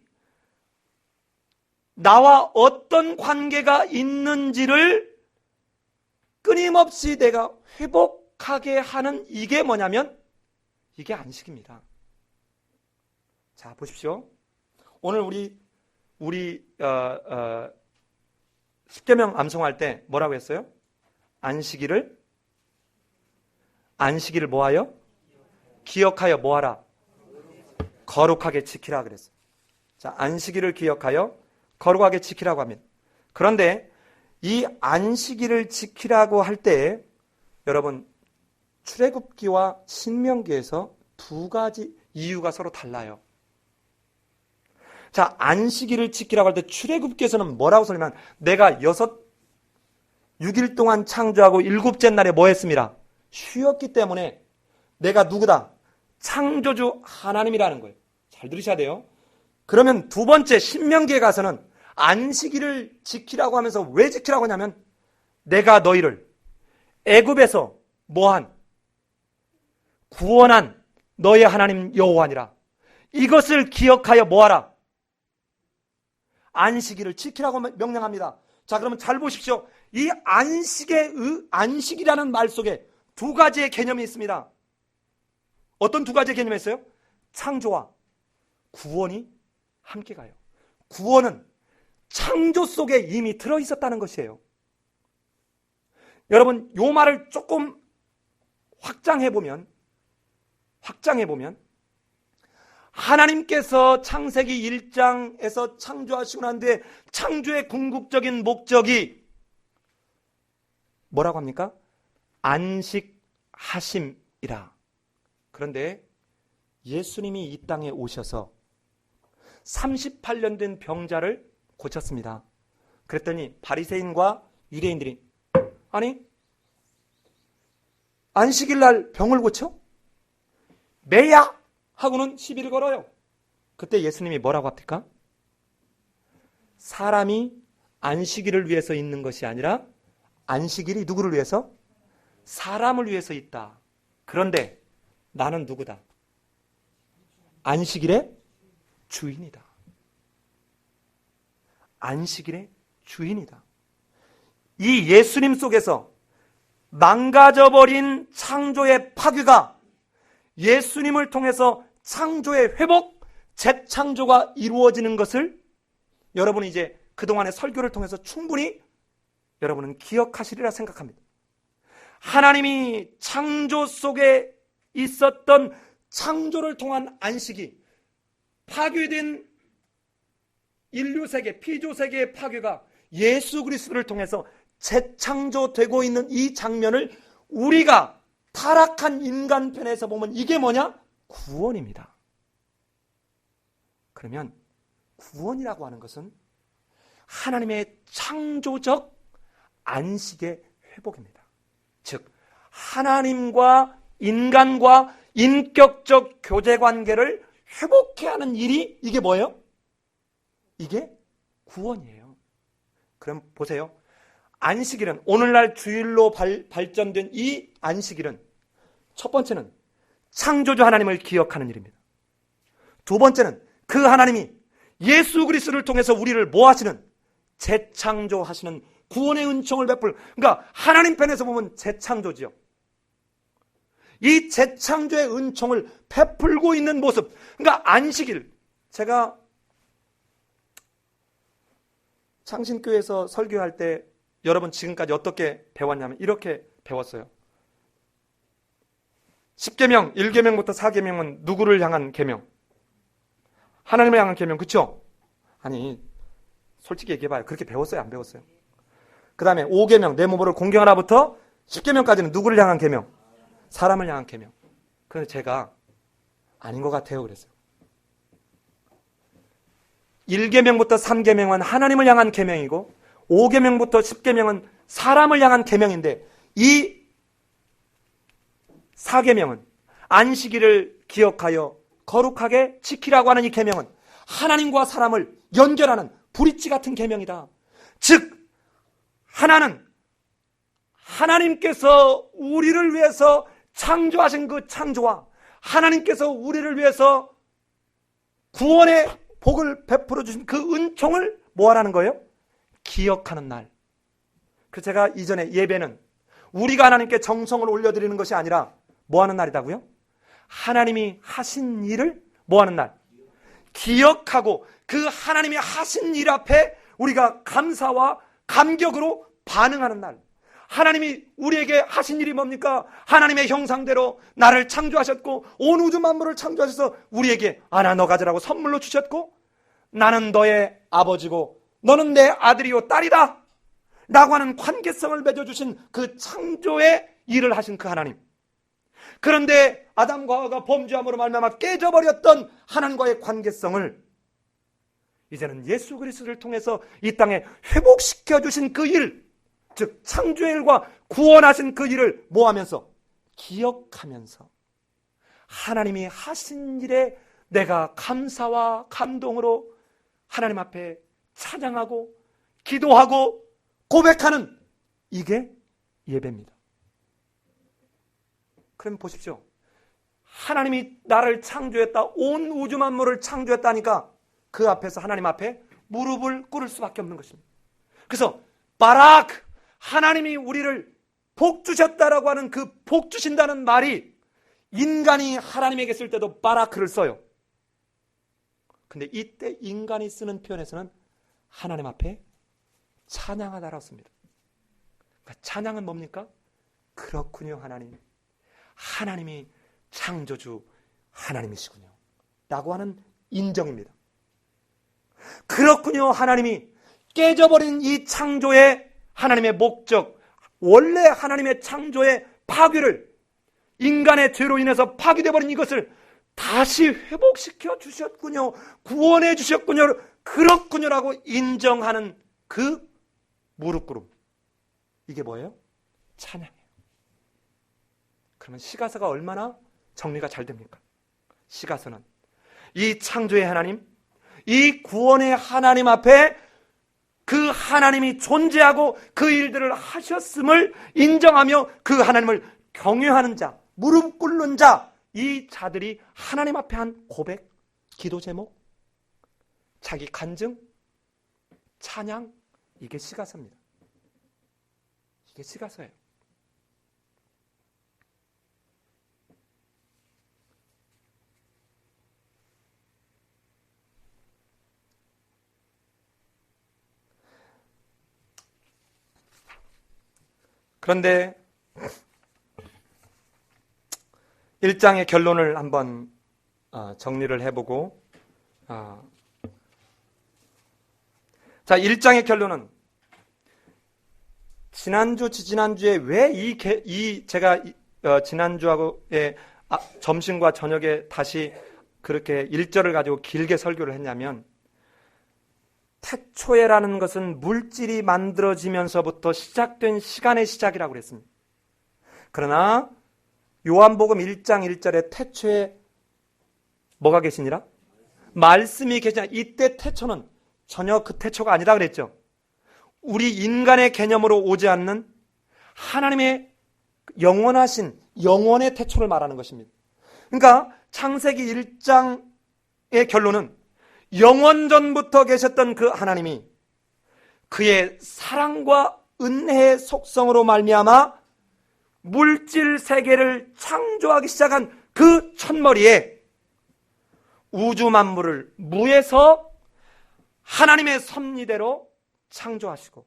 나와 어떤 관계가 있는지를 끊임없이 내가 회복하게 하는, 이게 뭐냐면 이게 안식입니다. 자, 보십시오. 오늘 우리 십계명 암송할 때 뭐라고 했어요? 안식일을 뭐하여? 기억하여 뭐하라? 거룩하게 지키라 그랬어요. 자, 안식일을 기억하여 거룩하게 지키라고 합니다. 그런데 이 안식일을 지키라고 할 때 여러분, 출애굽기와 신명기에서 두 가지 이유가 서로 달라요. 자, 안식일을 지키라고 할 때 출애굽기에서는 뭐라고 설명하면 내가 6일 동안 창조하고 7째 날에 뭐 했습니다? 쉬었기 때문에 내가 누구다? 창조주 하나님이라는 거예요. 잘 들으셔야 돼요. 그러면 두 번째 신명기에 가서는 안식일을 지키라고 하면서 왜 지키라고 하냐면 내가 너희를 애굽에서 뭐한 구원한 너의 하나님 여호와니라. 이것을 기억하여 뭐하라? 안식일을 지키라고 명령합니다. 자, 그러면 잘 보십시오. 이 안식이라는 말 속에 두 가지의 개념이 있습니다. 어떤 두 가지의 개념이 있어요? 창조와 구원이 함께 가요. 구원은 창조 속에 이미 들어있었다는 것이에요. 여러분, 요 말을 조금 확장해보면 하나님께서 창세기 1장에서 창조하시고 난 뒤에 창조의 궁극적인 목적이 뭐라고 합니까? 안식하심이라. 그런데 예수님이 이 땅에 오셔서 38년 된 병자를 고쳤습니다. 그랬더니 바리새인과 유대인들이 아니 안식일 날 병을 고쳐? 매야! 하고는 시비를 걸어요. 그때 예수님이 뭐라고 합니까? 사람이 안식일을 위해서 있는 것이 아니라 안식일이 누구를 위해서? 사람을 위해서 있다. 그런데 나는 누구다? 안식일의 주인이다. 안식일의 주인이다. 이 예수님 속에서 망가져버린 창조의 파괴가 예수님을 통해서 창조의 회복, 재창조가 이루어지는 것을 여러분은 이제 그동안의 설교를 통해서 충분히 여러분은 기억하시리라 생각합니다. 하나님이 창조 속에 있었던 창조를 통한 안식이 파괴된 인류세계, 피조세계의 파괴가 예수 그리스도를 통해서 재창조되고 있는 이 장면을 우리가 타락한 인간편에서 보면 이게 뭐냐? 구원입니다. 그러면 구원이라고 하는 것은 하나님의 창조적 안식의 회복입니다. 즉 하나님과 인간과 인격적 교제관계를 회복해야 하는 일이 이게 뭐예요? 이게 구원이에요. 그럼 보세요. 안식일은 오늘날 주일로 발전된 이 안식일은 첫 번째는 창조주 하나님을 기억하는 일입니다. 두 번째는 그 하나님이 예수 그리스도를 통해서 우리를 뭐 하시는? 재창조하시는 구원의 은총을 베풀. 그러니까 하나님 편에서 보면 재창조지요. 이 재창조의 은총을 베풀고 있는 모습. 그러니까 안식일. 제가 창신교회에서 설교할 때 여러분 지금까지 어떻게 배웠냐면 이렇게 배웠어요. 10계명, 1계명부터 4계명은 누구를 향한 계명? 하나님을 향한 계명, 그렇죠? 아니, 솔직히 얘기해봐요. 그렇게 배웠어요? 안 배웠어요? 그 다음에 5계명, 내 몸으로 공경하라부터 10계명까지는 누구를 향한 계명? 사람을 향한 계명. 그런데 제가 아닌 것 같아요 그랬어요. 1계명부터 3계명은 하나님을 향한 계명이고 5계명부터 10계명은 사람을 향한 계명인데 이 4계명은 안식일을 기억하여 거룩하게 지키라고 하는 이 계명은 하나님과 사람을 연결하는 브릿지 같은 계명이다. 즉 하나는 하나님께서 우리를 위해서 창조하신 그 창조와 하나님께서 우리를 위해서 구원의 복을 베풀어 주신 그 은총을 뭐 하라는 거예요? 기억하는 날. 그래서 제가 이전에 예배는 우리가 하나님께 정성을 올려드리는 것이 아니라 뭐 하는 날이라고요? 하나님이 하신 일을 뭐 하는 날? 기억하고 그 하나님이 하신 일 앞에 우리가 감사와 감격으로 반응하는 날. 하나님이 우리에게 하신 일이 뭡니까? 하나님의 형상대로 나를 창조하셨고 온 우주 만물을 창조하셔서 우리에게 아나 너 가져라고 선물로 주셨고 나는 너의 아버지고 너는 내 아들이요 딸이다 라고 하는 관계성을 맺어주신 그 창조의 일을 하신 그 하나님. 그런데 아담과 하와가 범죄함으로 말미암아 깨져버렸던 하나님과의 관계성을 이제는 예수 그리스도를 통해서 이 땅에 회복시켜주신 그 일, 즉 창조의 일과 구원하신 그 일을 뭐하면서? 기억하면서 하나님이 하신 일에 내가 감사와 감동으로 하나님 앞에 찬양하고 기도하고 고백하는 이게 예배입니다. 그럼 보십시오. 하나님이 나를 창조했다. 온 우주 만물을 창조했다니까 그 앞에서 하나님 앞에 무릎을 꿇을 수밖에 없는 것입니다. 그래서 바락, 하나님이 우리를 복 주셨다라고 하는 그 복 주신다는 말이 인간이 하나님에게 쓸 때도 바라크를 써요. 근데 이때 인간이 쓰는 표현에서는 하나님 앞에 찬양하다라고 씁니다. 그러니까 찬양은 뭡니까? 그렇군요, 하나님. 하나님이 창조주 하나님이시군요. 라고 하는 인정입니다. 그렇군요, 하나님이 깨져버린 이 창조의 하나님의 목적, 원래 하나님의 창조의 파괴를 인간의 죄로 인해서 파괴되어 버린 이것을 다시 회복시켜 주셨군요. 구원해 주셨군요. 그렇군요라고 인정하는 그 무릎 꿇음. 이게 뭐예요? 찬양이에요. 그러면 시가서가 얼마나 정리가 잘 됩니까? 시가서는 이 창조의 하나님, 이 구원의 하나님 앞에 그 하나님이 존재하고 그 일들을 하셨음을 인정하며 그 하나님을 경외하는 자, 무릎 꿇는 자, 이 자들이 하나님 앞에 한 고백, 기도 제목, 자기 간증, 찬양, 이게 시가서입니다. 이게 시가서예요. 그런데 1장의 결론을 한번 정리를 해보고, 자, 1장의 결론은 지난주, 지지난주에 왜 제가 지난주하고의 점심과 저녁에 다시 그렇게 1절을 가지고 길게 설교를 했냐면, 태초에라는 것은 물질이 만들어지면서부터 시작된 시간의 시작이라고 그랬습니다. 그러나 요한복음 1장 1절에 태초에 뭐가 계시니라? 말씀이 계시니라. 이때 태초는 전혀 그 태초가 아니다 그랬죠. 우리 인간의 개념으로 오지 않는 하나님의 영원하신 영원의 태초를 말하는 것입니다. 그러니까 창세기 1장의 결론은 영원전부터 계셨던 그 하나님이 그의 사랑과 은혜의 속성으로 말미암아 물질 세계를 창조하기 시작한 그 첫머리에 우주 만물을 무에서 하나님의 섭리대로 창조하시고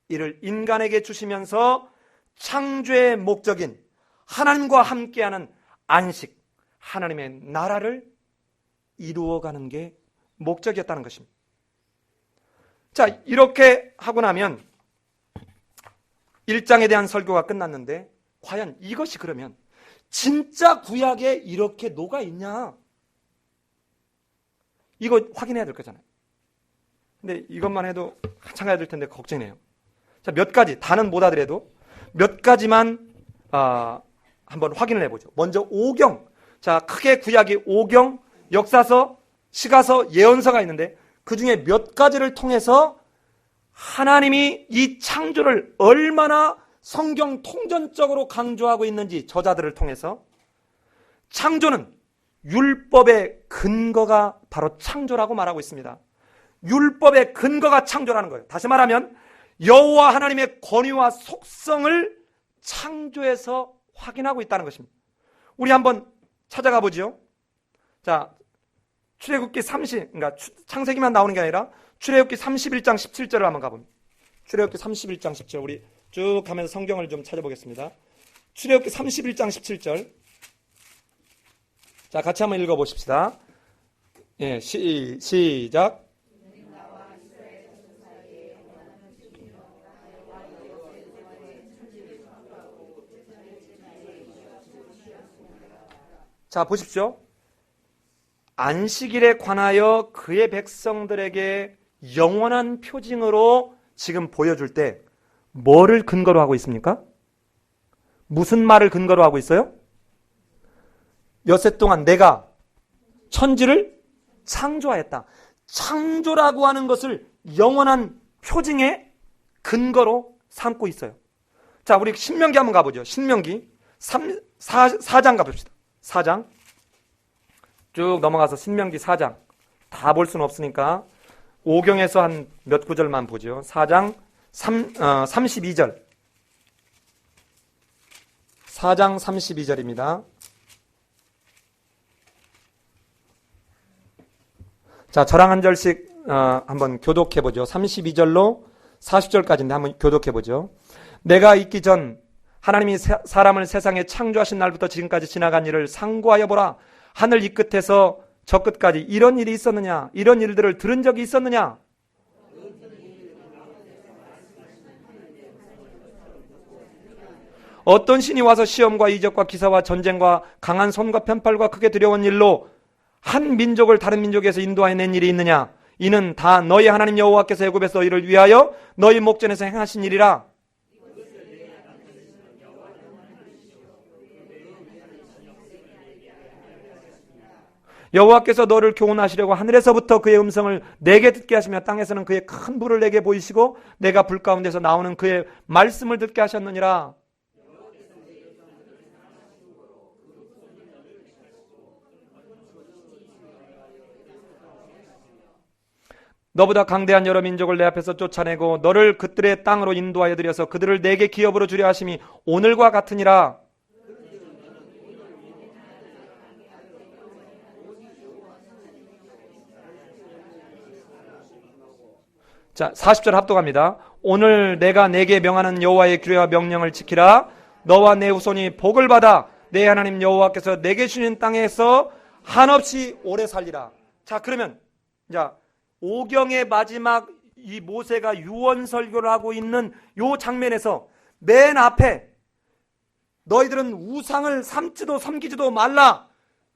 이를 인간에게 주시면서 창조의 목적인 하나님과 함께하는 안식, 하나님의 나라를 이루어가는 게 목적이었다는 것입니다. 자, 이렇게 하고 나면 1장에 대한 설교가 끝났는데 과연 이것이 그러면 진짜 구약에 이렇게 녹아 있냐? 이거 확인해야 될 거잖아요. 근데 이것만 해도 한참 가야 될 텐데 걱정이네요. 자, 몇 가지, 다는 못 하더라도 몇 가지만 한번 확인을 해보죠. 먼저 오경. 자, 크게 구약이 오경, 역사서, 시가서, 예언서가 있는데 그 중에 몇 가지를 통해서 하나님이 이 창조를 얼마나 성경 통전적으로 강조하고 있는지 저자들을 통해서 창조는 율법의 근거가 바로 창조라고 말하고 있습니다. 율법의 근거가 창조라는 거예요. 다시 말하면 여호와 하나님의 권위와 속성을 창조에서 확인하고 있다는 것입니다. 우리 한번 찾아가 보죠. 자, 출애굽기 30, 그러니까 창세기만 나오는 게 아니라 출애굽기 31장 17절을 한번 가봅니다. 출애굽기 31장 17절 우리 쭉 가면서 성경을 좀 찾아보겠습니다. 출애굽기 31장 17절. 자, 같이 한번 읽어보십시다. 예, 시작. 자, 보십시오. 안식일에 관하여 그의 백성들에게 영원한 표징으로 지금 보여줄 때 뭐를 근거로 하고 있습니까? 무슨 말을 근거로 하고 있어요? 엿새 동안 내가 천지를 창조하였다. 창조라고 하는 것을 영원한 표징의 근거로 삼고 있어요. 자, 우리 신명기 한번 가보죠. 신명기 4장 가봅시다. 4장 쭉 넘어가서 신명기 4장 다 볼 수는 없으니까 오경에서 한 몇 구절만 보죠. 4장 32절 4장 32절입니다. 자, 저랑 한 절씩 한번 교독해보죠. 32절로 40절까지인데 한번 교독해보죠. 내가 있기 전 하나님이 사람을 세상에 창조하신 날부터 지금까지 지나간 일을 상고하여 보라. 하늘 이 끝에서 저 끝까지 이런 일이 있었느냐? 이런 일들을 들은 적이 있었느냐? 어떤 신이 와서 시험과 이적과 기사와 전쟁과 강한 손과 편팔과 크게 두려운 일로 한 민족을 다른 민족에서 인도하여 낸 일이 있느냐? 이는 다 너희 하나님 여호와께서 애굽에서 너희를 위하여 너희 목전에서 행하신 일이라. 여호와께서 너를 교훈하시려고 하늘에서부터 그의 음성을 내게 듣게 하시며 땅에서는 그의 큰 불을 내게 보이시고 내가 불 가운데서 나오는 그의 말씀을 듣게 하셨느니라. 너보다 강대한 여러 민족을 내 앞에서 쫓아내고 너를 그들의 땅으로 인도하여 들여서 그들을 내게 기업으로 주려 하심이 오늘과 같으니라. 자, 40절 합독합니다. 오늘 내가 내게 명하는 여호와의 규례와 명령을 지키라. 너와 내 후손이 복을 받아 내 하나님 여호와께서 내게 주신 땅에서 한없이 오래 살리라. 자, 그러면 자, 오경의 마지막 이 모세가 유언 설교를 하고 있는 요 장면에서 맨 앞에 너희들은 우상을 삼지도 섬기지도 말라.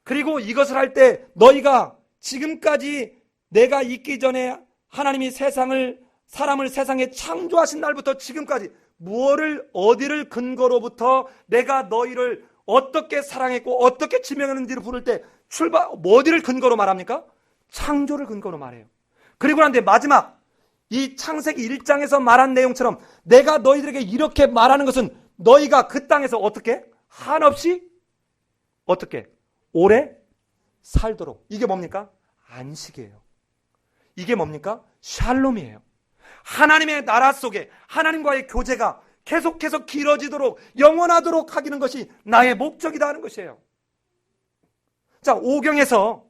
그리고 이것을 할 때 너희가 지금까지 내가 있기 전에 하나님이 사람을 세상에 창조하신 날부터 지금까지 무엇을 어디를 근거로부터 내가 너희를 어떻게 사랑했고 어떻게 지명했는지를 부를 때 어디를 근거로 말합니까? 창조를 근거로 말해요. 그리고 난데 마지막 이 창세기 1장에서 말한 내용처럼 내가 너희들에게 이렇게 말하는 것은 너희가 그 땅에서 어떻게? 한없이 어떻게? 오래 살도록. 이게 뭡니까? 안식이에요. 이게 뭡니까? 샬롬이에요. 하나님의 나라 속에 하나님과의 교제가 계속해서 길어지도록 영원하도록 하기는 것이 나의 목적이다 하는 것이에요. 자, 오경에서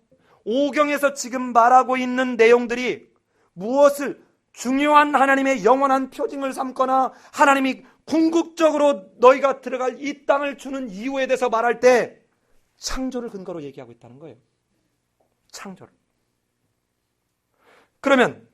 지금 말하고 있는 내용들이 무엇을 중요한 하나님의 영원한 표징을 삼거나 하나님이 궁극적으로 너희가 들어갈 이 땅을 주는 이유에 대해서 말할 때 창조를 근거로 얘기하고 있다는 거예요. 창조를. 그러면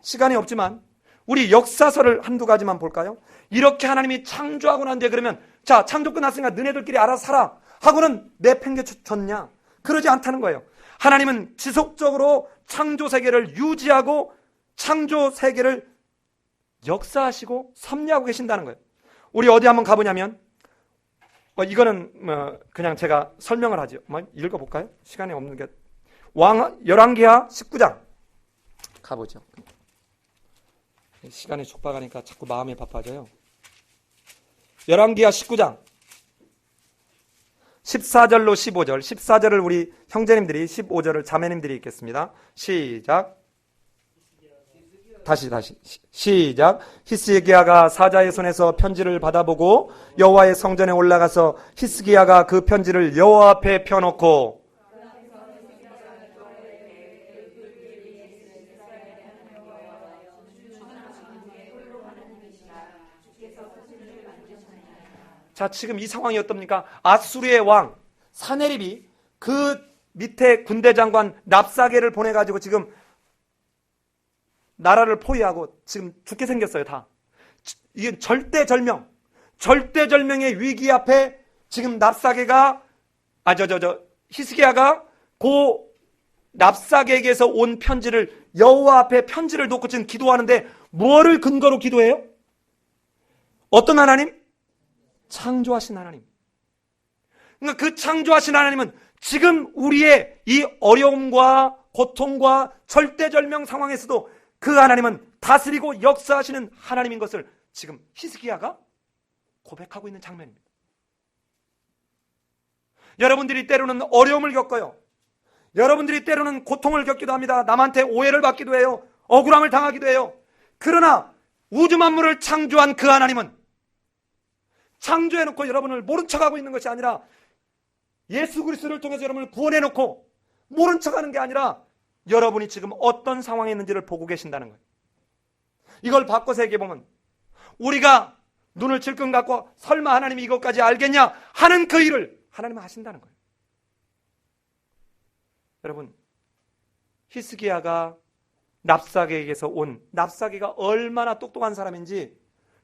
시간이 없지만 우리 역사서를 한두 가지만 볼까요? 이렇게 하나님이 창조하고 난 뒤에 그러면 자, 창조 끝났으니까 너네들끼리 알아서 살아 하고는 내팽개쳤냐? 그러지 않다는 거예요. 하나님은 지속적으로 창조 세계를 유지하고 창조 세계를 역사하시고 섭리하고 계신다는 거예요. 우리 어디 한번 가보냐면 이거는 그냥 제가 설명을 하죠. 읽어볼까요? 시간이 없는 게 열왕기하 19장 가보죠. 시간이 촉박하니까 자꾸 마음이 바빠져요. 열왕기하 19장 14절로 15절 14절을 우리 형제님들이 15절을 자매님들이 읽겠습니다. 시작. 다시 시작. 히스기야가 사자의 손에서 편지를 받아보고 여호와의 성전에 올라가서 히스기야가 그 편지를 여호와 앞에 펴놓고 자, 지금 이 상황이 어떻습니까? 아수르의 왕 사네립이 그 밑에 군대 장관 랍사게를 보내가지고 지금 나라를 포위하고 지금 죽게 생겼어요. 다. 이게 절대절명의 위기 앞에 지금 랍사게가 히스기야가 그 랍사게에게서 온 편지를 여호와 앞에 편지를 놓고 지금 기도하는데 무엇을 근거로 기도해요? 어떤 하나님? 창조하신 하나님. 그러니까 그 창조하신 하나님은 지금 우리의 이 어려움과 고통과 절대절명 상황에서도 그 하나님은 다스리고 역사하시는 하나님인 것을 지금 히스기야가 고백하고 있는 장면입니다. 여러분들이 때로는 어려움을 겪어요. 여러분들이 때로는 고통을 겪기도 합니다. 남한테 오해를 받기도 해요. 억울함을 당하기도 해요. 그러나 우주 만물을 창조한 그 하나님은 창조해놓고 여러분을 모른 척하고 있는 것이 아니라 예수 그리스도를 통해서 여러분을 구원해놓고 모른 척하는 게 아니라 여러분이 지금 어떤 상황에 있는지를 보고 계신다는 거예요. 이걸 바꿔서 얘기해보면 우리가 눈을 질끈 감고 설마 하나님이 이것까지 알겠냐 하는 그 일을 하나님은 하신다는 거예요. 여러분, 히스기야가 랍사게에게서 온, 랍사게가 얼마나 똑똑한 사람인지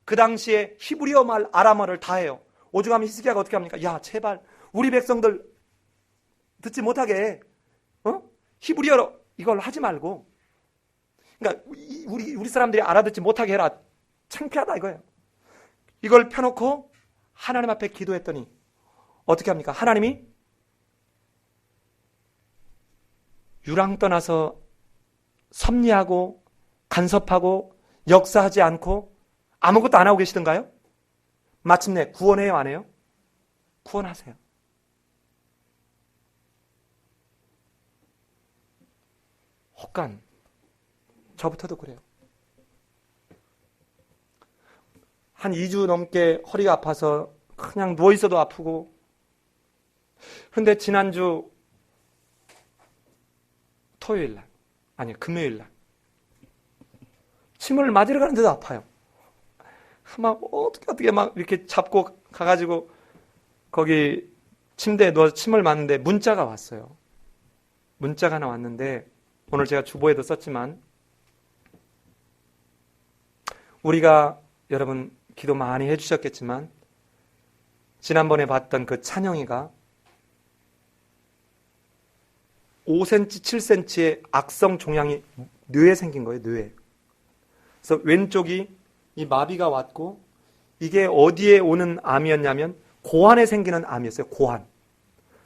그 당시에 히브리어 말 아람어를 다 해요. 오죽하면 히스기야가 어떻게 합니까? 야, 제발 우리 백성들 듣지 못하게 히브리어로 이걸 하지 말고, 그러니까 우리 사람들이 알아듣지 못하게 해라. 창피하다 이거예요. 이걸 펴놓고 하나님 앞에 기도했더니 어떻게 합니까? 하나님이 유랑 떠나서 섭리하고 간섭하고 역사하지 않고 아무것도 안 하고 계시던가요? 마침내 구원해요, 안 해요? 구원하세요. 혹간 저부터도 그래요. 한 2주 넘게 허리가 아파서 그냥 누워있어도 아프고, 그런데 지난주 토요일날, 아니 금요일날 침을 맞으러 가는데도 아파요. 막 어떻게 막 이렇게 잡고 가가지고 거기 침대에 누워서 침을 맞는데 문자가 왔어요. 문자가 하나 왔는데 오늘 제가 주보에도 썼지만, 우리가 여러분 기도 많이 해주셨겠지만 지난번에 봤던 그 찬영이가 5cm, 7cm의 악성 종양이 뇌에 생긴 거예요, 뇌에. 그래서 왼쪽이 이 마비가 왔고, 이게 어디에 오는 암이었냐면 고환에 생기는 암이었어요, 고환.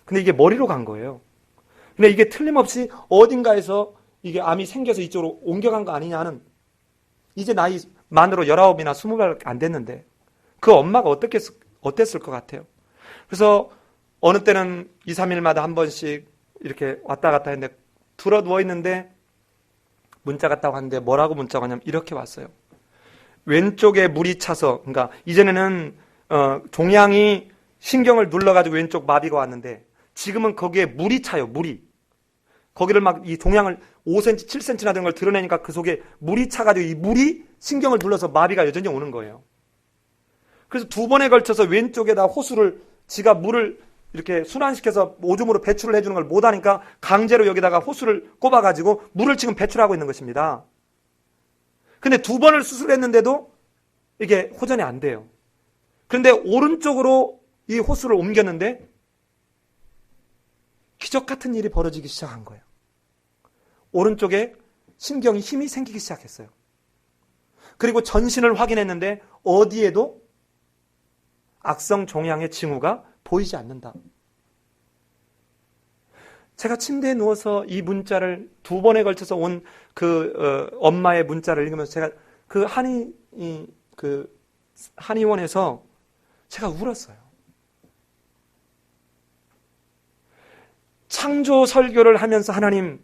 근데 이게 머리로 간 거예요. 근데 이게 틀림없이 어딘가에서 이게 암이 생겨서 이쪽으로 옮겨간 거 아니냐는, 이제 나이 만으로 19이나 20밖에 안 됐는데 그 엄마가 어땠을 것 같아요. 그래서 어느 때는 2, 3일마다 한 번씩 이렇게 왔다 갔다 했는데 들어 누워있는데 문자가 왔다고 하는데 뭐라고 문자가 왔냐면 이렇게 왔어요. 왼쪽에 물이 차서, 그러니까 이전에는 종양이 신경을 눌러가지고 왼쪽 마비가 왔는데 지금은 거기에 물이 차요, 물이. 거기를 막 이 종양을 5cm, 7cm나 된 걸 드러내니까 그 속에 물이 차가지고 이 물이 신경을 눌러서 마비가 여전히 오는 거예요. 그래서 2번에 걸쳐서 왼쪽에다 호수를, 지가 물을 이렇게 순환시켜서 오줌으로 배출을 해주는 걸 못하니까 강제로 여기다가 호수를 꼽아가지고 물을 지금 배출하고 있는 것입니다. 근데 2번을 수술했는데도 이게 호전이 안 돼요. 그런데 오른쪽으로 이 호수를 옮겼는데 기적 같은 일이 벌어지기 시작한 거예요. 오른쪽에 신경이 힘이 생기기 시작했어요. 그리고 전신을 확인했는데 어디에도 악성 종양의 징후가 보이지 않는다. 제가 침대에 누워서 이 문자를 2번에 걸쳐서 온 엄마의 문자를 읽으면서 제가 그 한의원에서 제가 울었어요. 창조 설교를 하면서 하나님,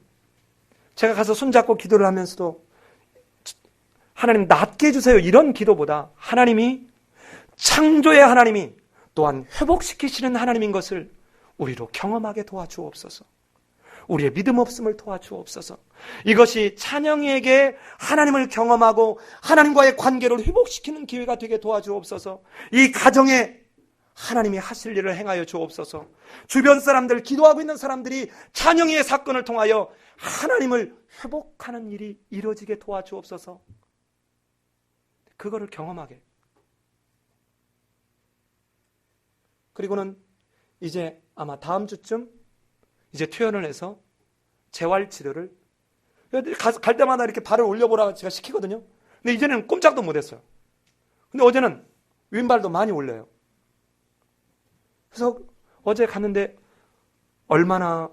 제가 가서 손잡고 기도를 하면서도 하나님 낫게 해주세요, 이런 기도보다 하나님이, 창조의 하나님이 또한 회복시키시는 하나님인 것을 우리로 경험하게 도와주옵소서. 우리의 믿음 없음을 도와주옵소서. 이것이 찬영이에게 하나님을 경험하고 하나님과의 관계를 회복시키는 기회가 되게 도와주옵소서. 이 가정에 하나님이 하실 일을 행하여 주옵소서. 주변 사람들, 기도하고 있는 사람들이 찬영이의 사건을 통하여 하나님을 회복하는 일이 이루어지게 도와주옵소서. 그거를 경험하게. 그리고는 이제 아마 다음 주쯤 이제 퇴원을 해서 재활치료를 갈 때마다 이렇게 발을 올려보라 제가 시키거든요. 근데 이제는 꼼짝도 못했어요. 근데 어제는 왼발도 많이 올려요. 그래서 어제 갔는데 얼마나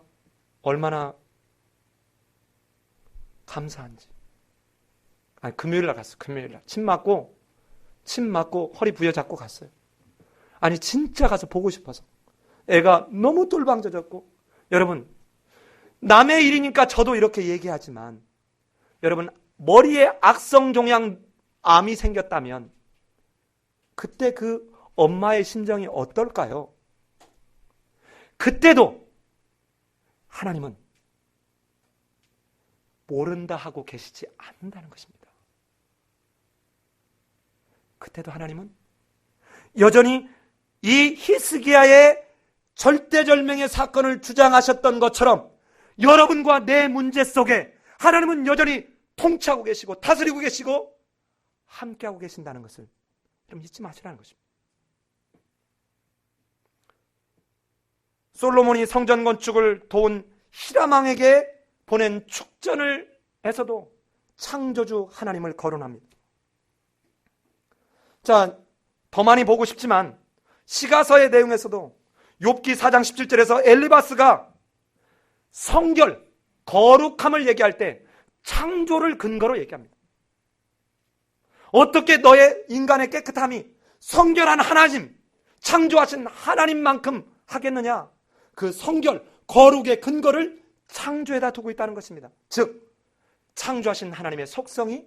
감사한지. 아니, 금요일 날 갔어요. 금요일 날. 침 맞고 허리 부여잡고 갔어요. 아니, 진짜 가서 보고 싶어서. 애가 너무 똘방져졌고. 여러분, 남의 일이니까 저도 이렇게 얘기하지만, 여러분, 머리에 악성종양 암이 생겼다면 그때 그 엄마의 심정이 어떨까요? 그때도 하나님은 모른다 하고 계시지 않는다는 것입니다. 그때도 하나님은 여전히 이 히스기야의 절대절명의 사건을 주장하셨던 것처럼 여러분과 내 문제 속에 하나님은 여전히 통치하고 계시고 다스리고 계시고 함께하고 계신다는 것을 여러분 잊지 마시라는 것입니다. 솔로몬이 성전 건축을 도운 히람왕에게 보낸 축전을 해서도 창조주 하나님을 거론합니다. 자, 더 많이 보고 싶지만 시가서의 내용에서도 욥기 4장 17절에서 엘리바스가 성결, 거룩함을 얘기할 때 창조를 근거로 얘기합니다. 어떻게 너의 인간의 깨끗함이 성결한 하나님, 창조하신 하나님만큼 하겠느냐? 그 성결, 거룩의 근거를 창조에다 두고 있다는 것입니다. 즉, 창조하신 하나님의 속성이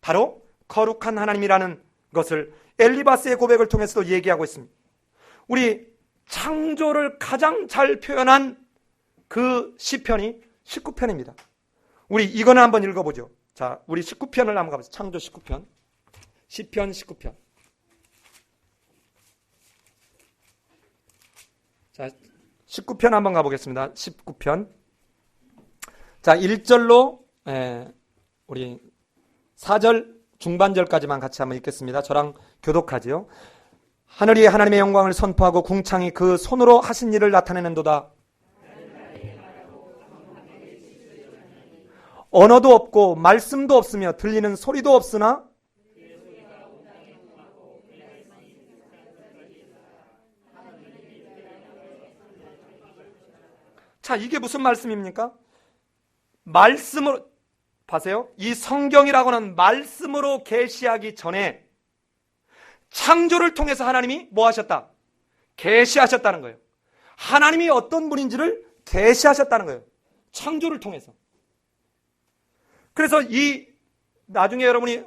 바로 거룩한 하나님이라는 것을 엘리바스의 고백을 통해서도 얘기하고 있습니다. 우리 창조를 가장 잘 표현한 그 시편이 19편입니다. 우리 이거는 한번 읽어보죠. 자, 우리 19편을 한번 가보죠. 창조 19편. 시편 19편. 자, 19편 한번 가보겠습니다. 19편. 자, 1절로 우리 4절 중반절까지만 같이 한번 읽겠습니다. 저랑 교독하지요. 하늘이 하나님의 영광을 선포하고 궁창이 그 손으로 하신 일을 나타내는도다. 언어도 없고 말씀도 없으며 들리는 소리도 없으나 자, 이게 무슨 말씀입니까? 말씀으로 보세요. 이 성경이라고는 말씀으로 계시하기 전에 창조를 통해서 하나님이 뭐 하셨다? 계시하셨다는 거예요. 하나님이 어떤 분인지를 계시하셨다는 거예요. 창조를 통해서. 그래서 이 나중에 여러분이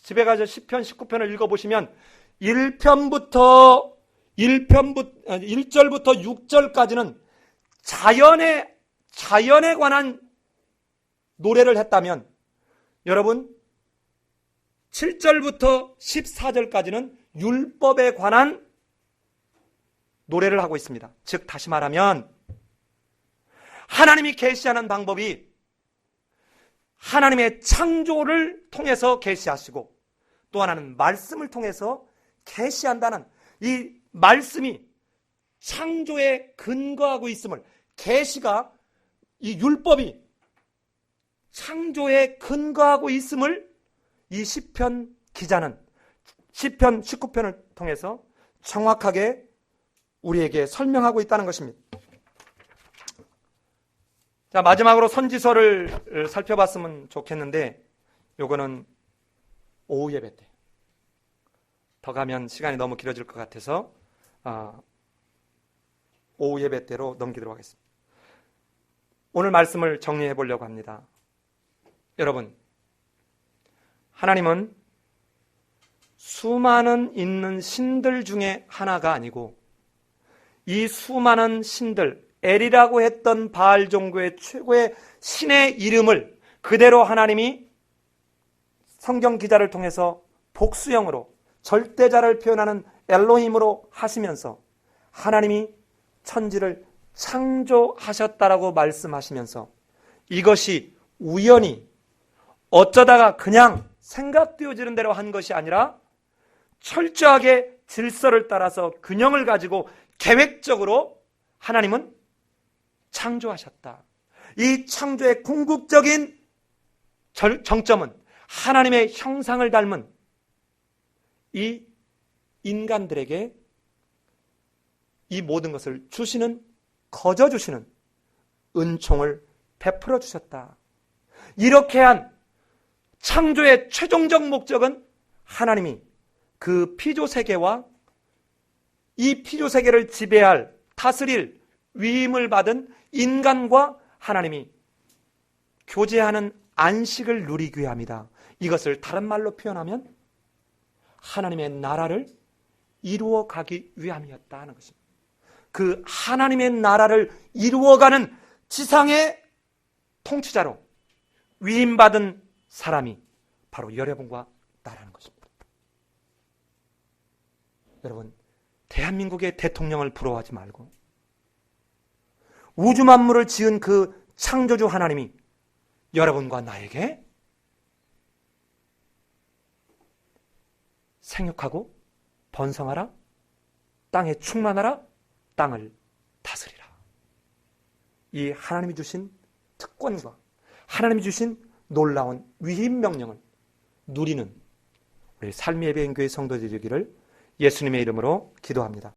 집에 가서 시편 19편을 읽어보시면 1절부터 6절까지는 자연에 관한 노래를 했다면 여러분 7절부터 14절까지는 율법에 관한 노래를 하고 있습니다. 즉 다시 말하면 하나님이 계시하는 방법이 하나님의 창조를 통해서 계시하시고 또 하나는 말씀을 통해서 계시한다는 이 말씀이 창조에 근거하고 있음을 계시가 이 율법이 창조에 근거하고 있음을 이 시편 기자는 시편 19편을 통해서 정확하게 우리에게 설명하고 있다는 것입니다. 자, 마지막으로 선지서를 살펴봤으면 좋겠는데 요거는 오후 예배 때. 더 가면 시간이 너무 길어질 것 같아서 오후 예배 때로 넘기도록 하겠습니다. 오늘 말씀을 정리해 보려고 합니다. 여러분, 하나님은 수많은 있는 신들 중에 하나가 아니고 이 수많은 신들, 엘이라고 했던 바알 종교의 최고의 신의 이름을 그대로 하나님이 성경 기자를 통해서 복수형으로 절대자를 표현하는 엘로힘으로 하시면서 하나님이 천지를 창조하셨다라고 말씀하시면서 이것이 우연히 어쩌다가 그냥 생각되어지는 대로 한 것이 아니라 철저하게 질서를 따라서 균형을 가지고 계획적으로 하나님은 창조하셨다. 이 창조의 궁극적인 정점은 하나님의 형상을 닮은 이 인간들에게 이 모든 것을 주시는, 거저 주시는 은총을 베풀어 주셨다. 이렇게 한 창조의 최종적 목적은 하나님이 그 피조세계와 이 피조세계를 지배할, 다스릴 위임을 받은 인간과 하나님이 교제하는 안식을 누리기 위함이다. 이것을 다른 말로 표현하면 하나님의 나라를 이루어가기 위함이었다 하는 것입니다. 그 하나님의 나라를 이루어가는 지상의 통치자로 위임받은 사람이 바로 여러분과 나라는 것입니다. 여러분, 대한민국의 대통령을 부러워하지 말고 우주 만물을 지은 그 창조주 하나님이 여러분과 나에게 생육하고 번성하라, 땅에 충만하라, 땅을 다스리라. 이 하나님이 주신 특권과 하나님이 주신 놀라운 위임 명령을 누리는 우리 삶의 예배인교회 성도들이 되기를 예수님의 이름으로 기도합니다.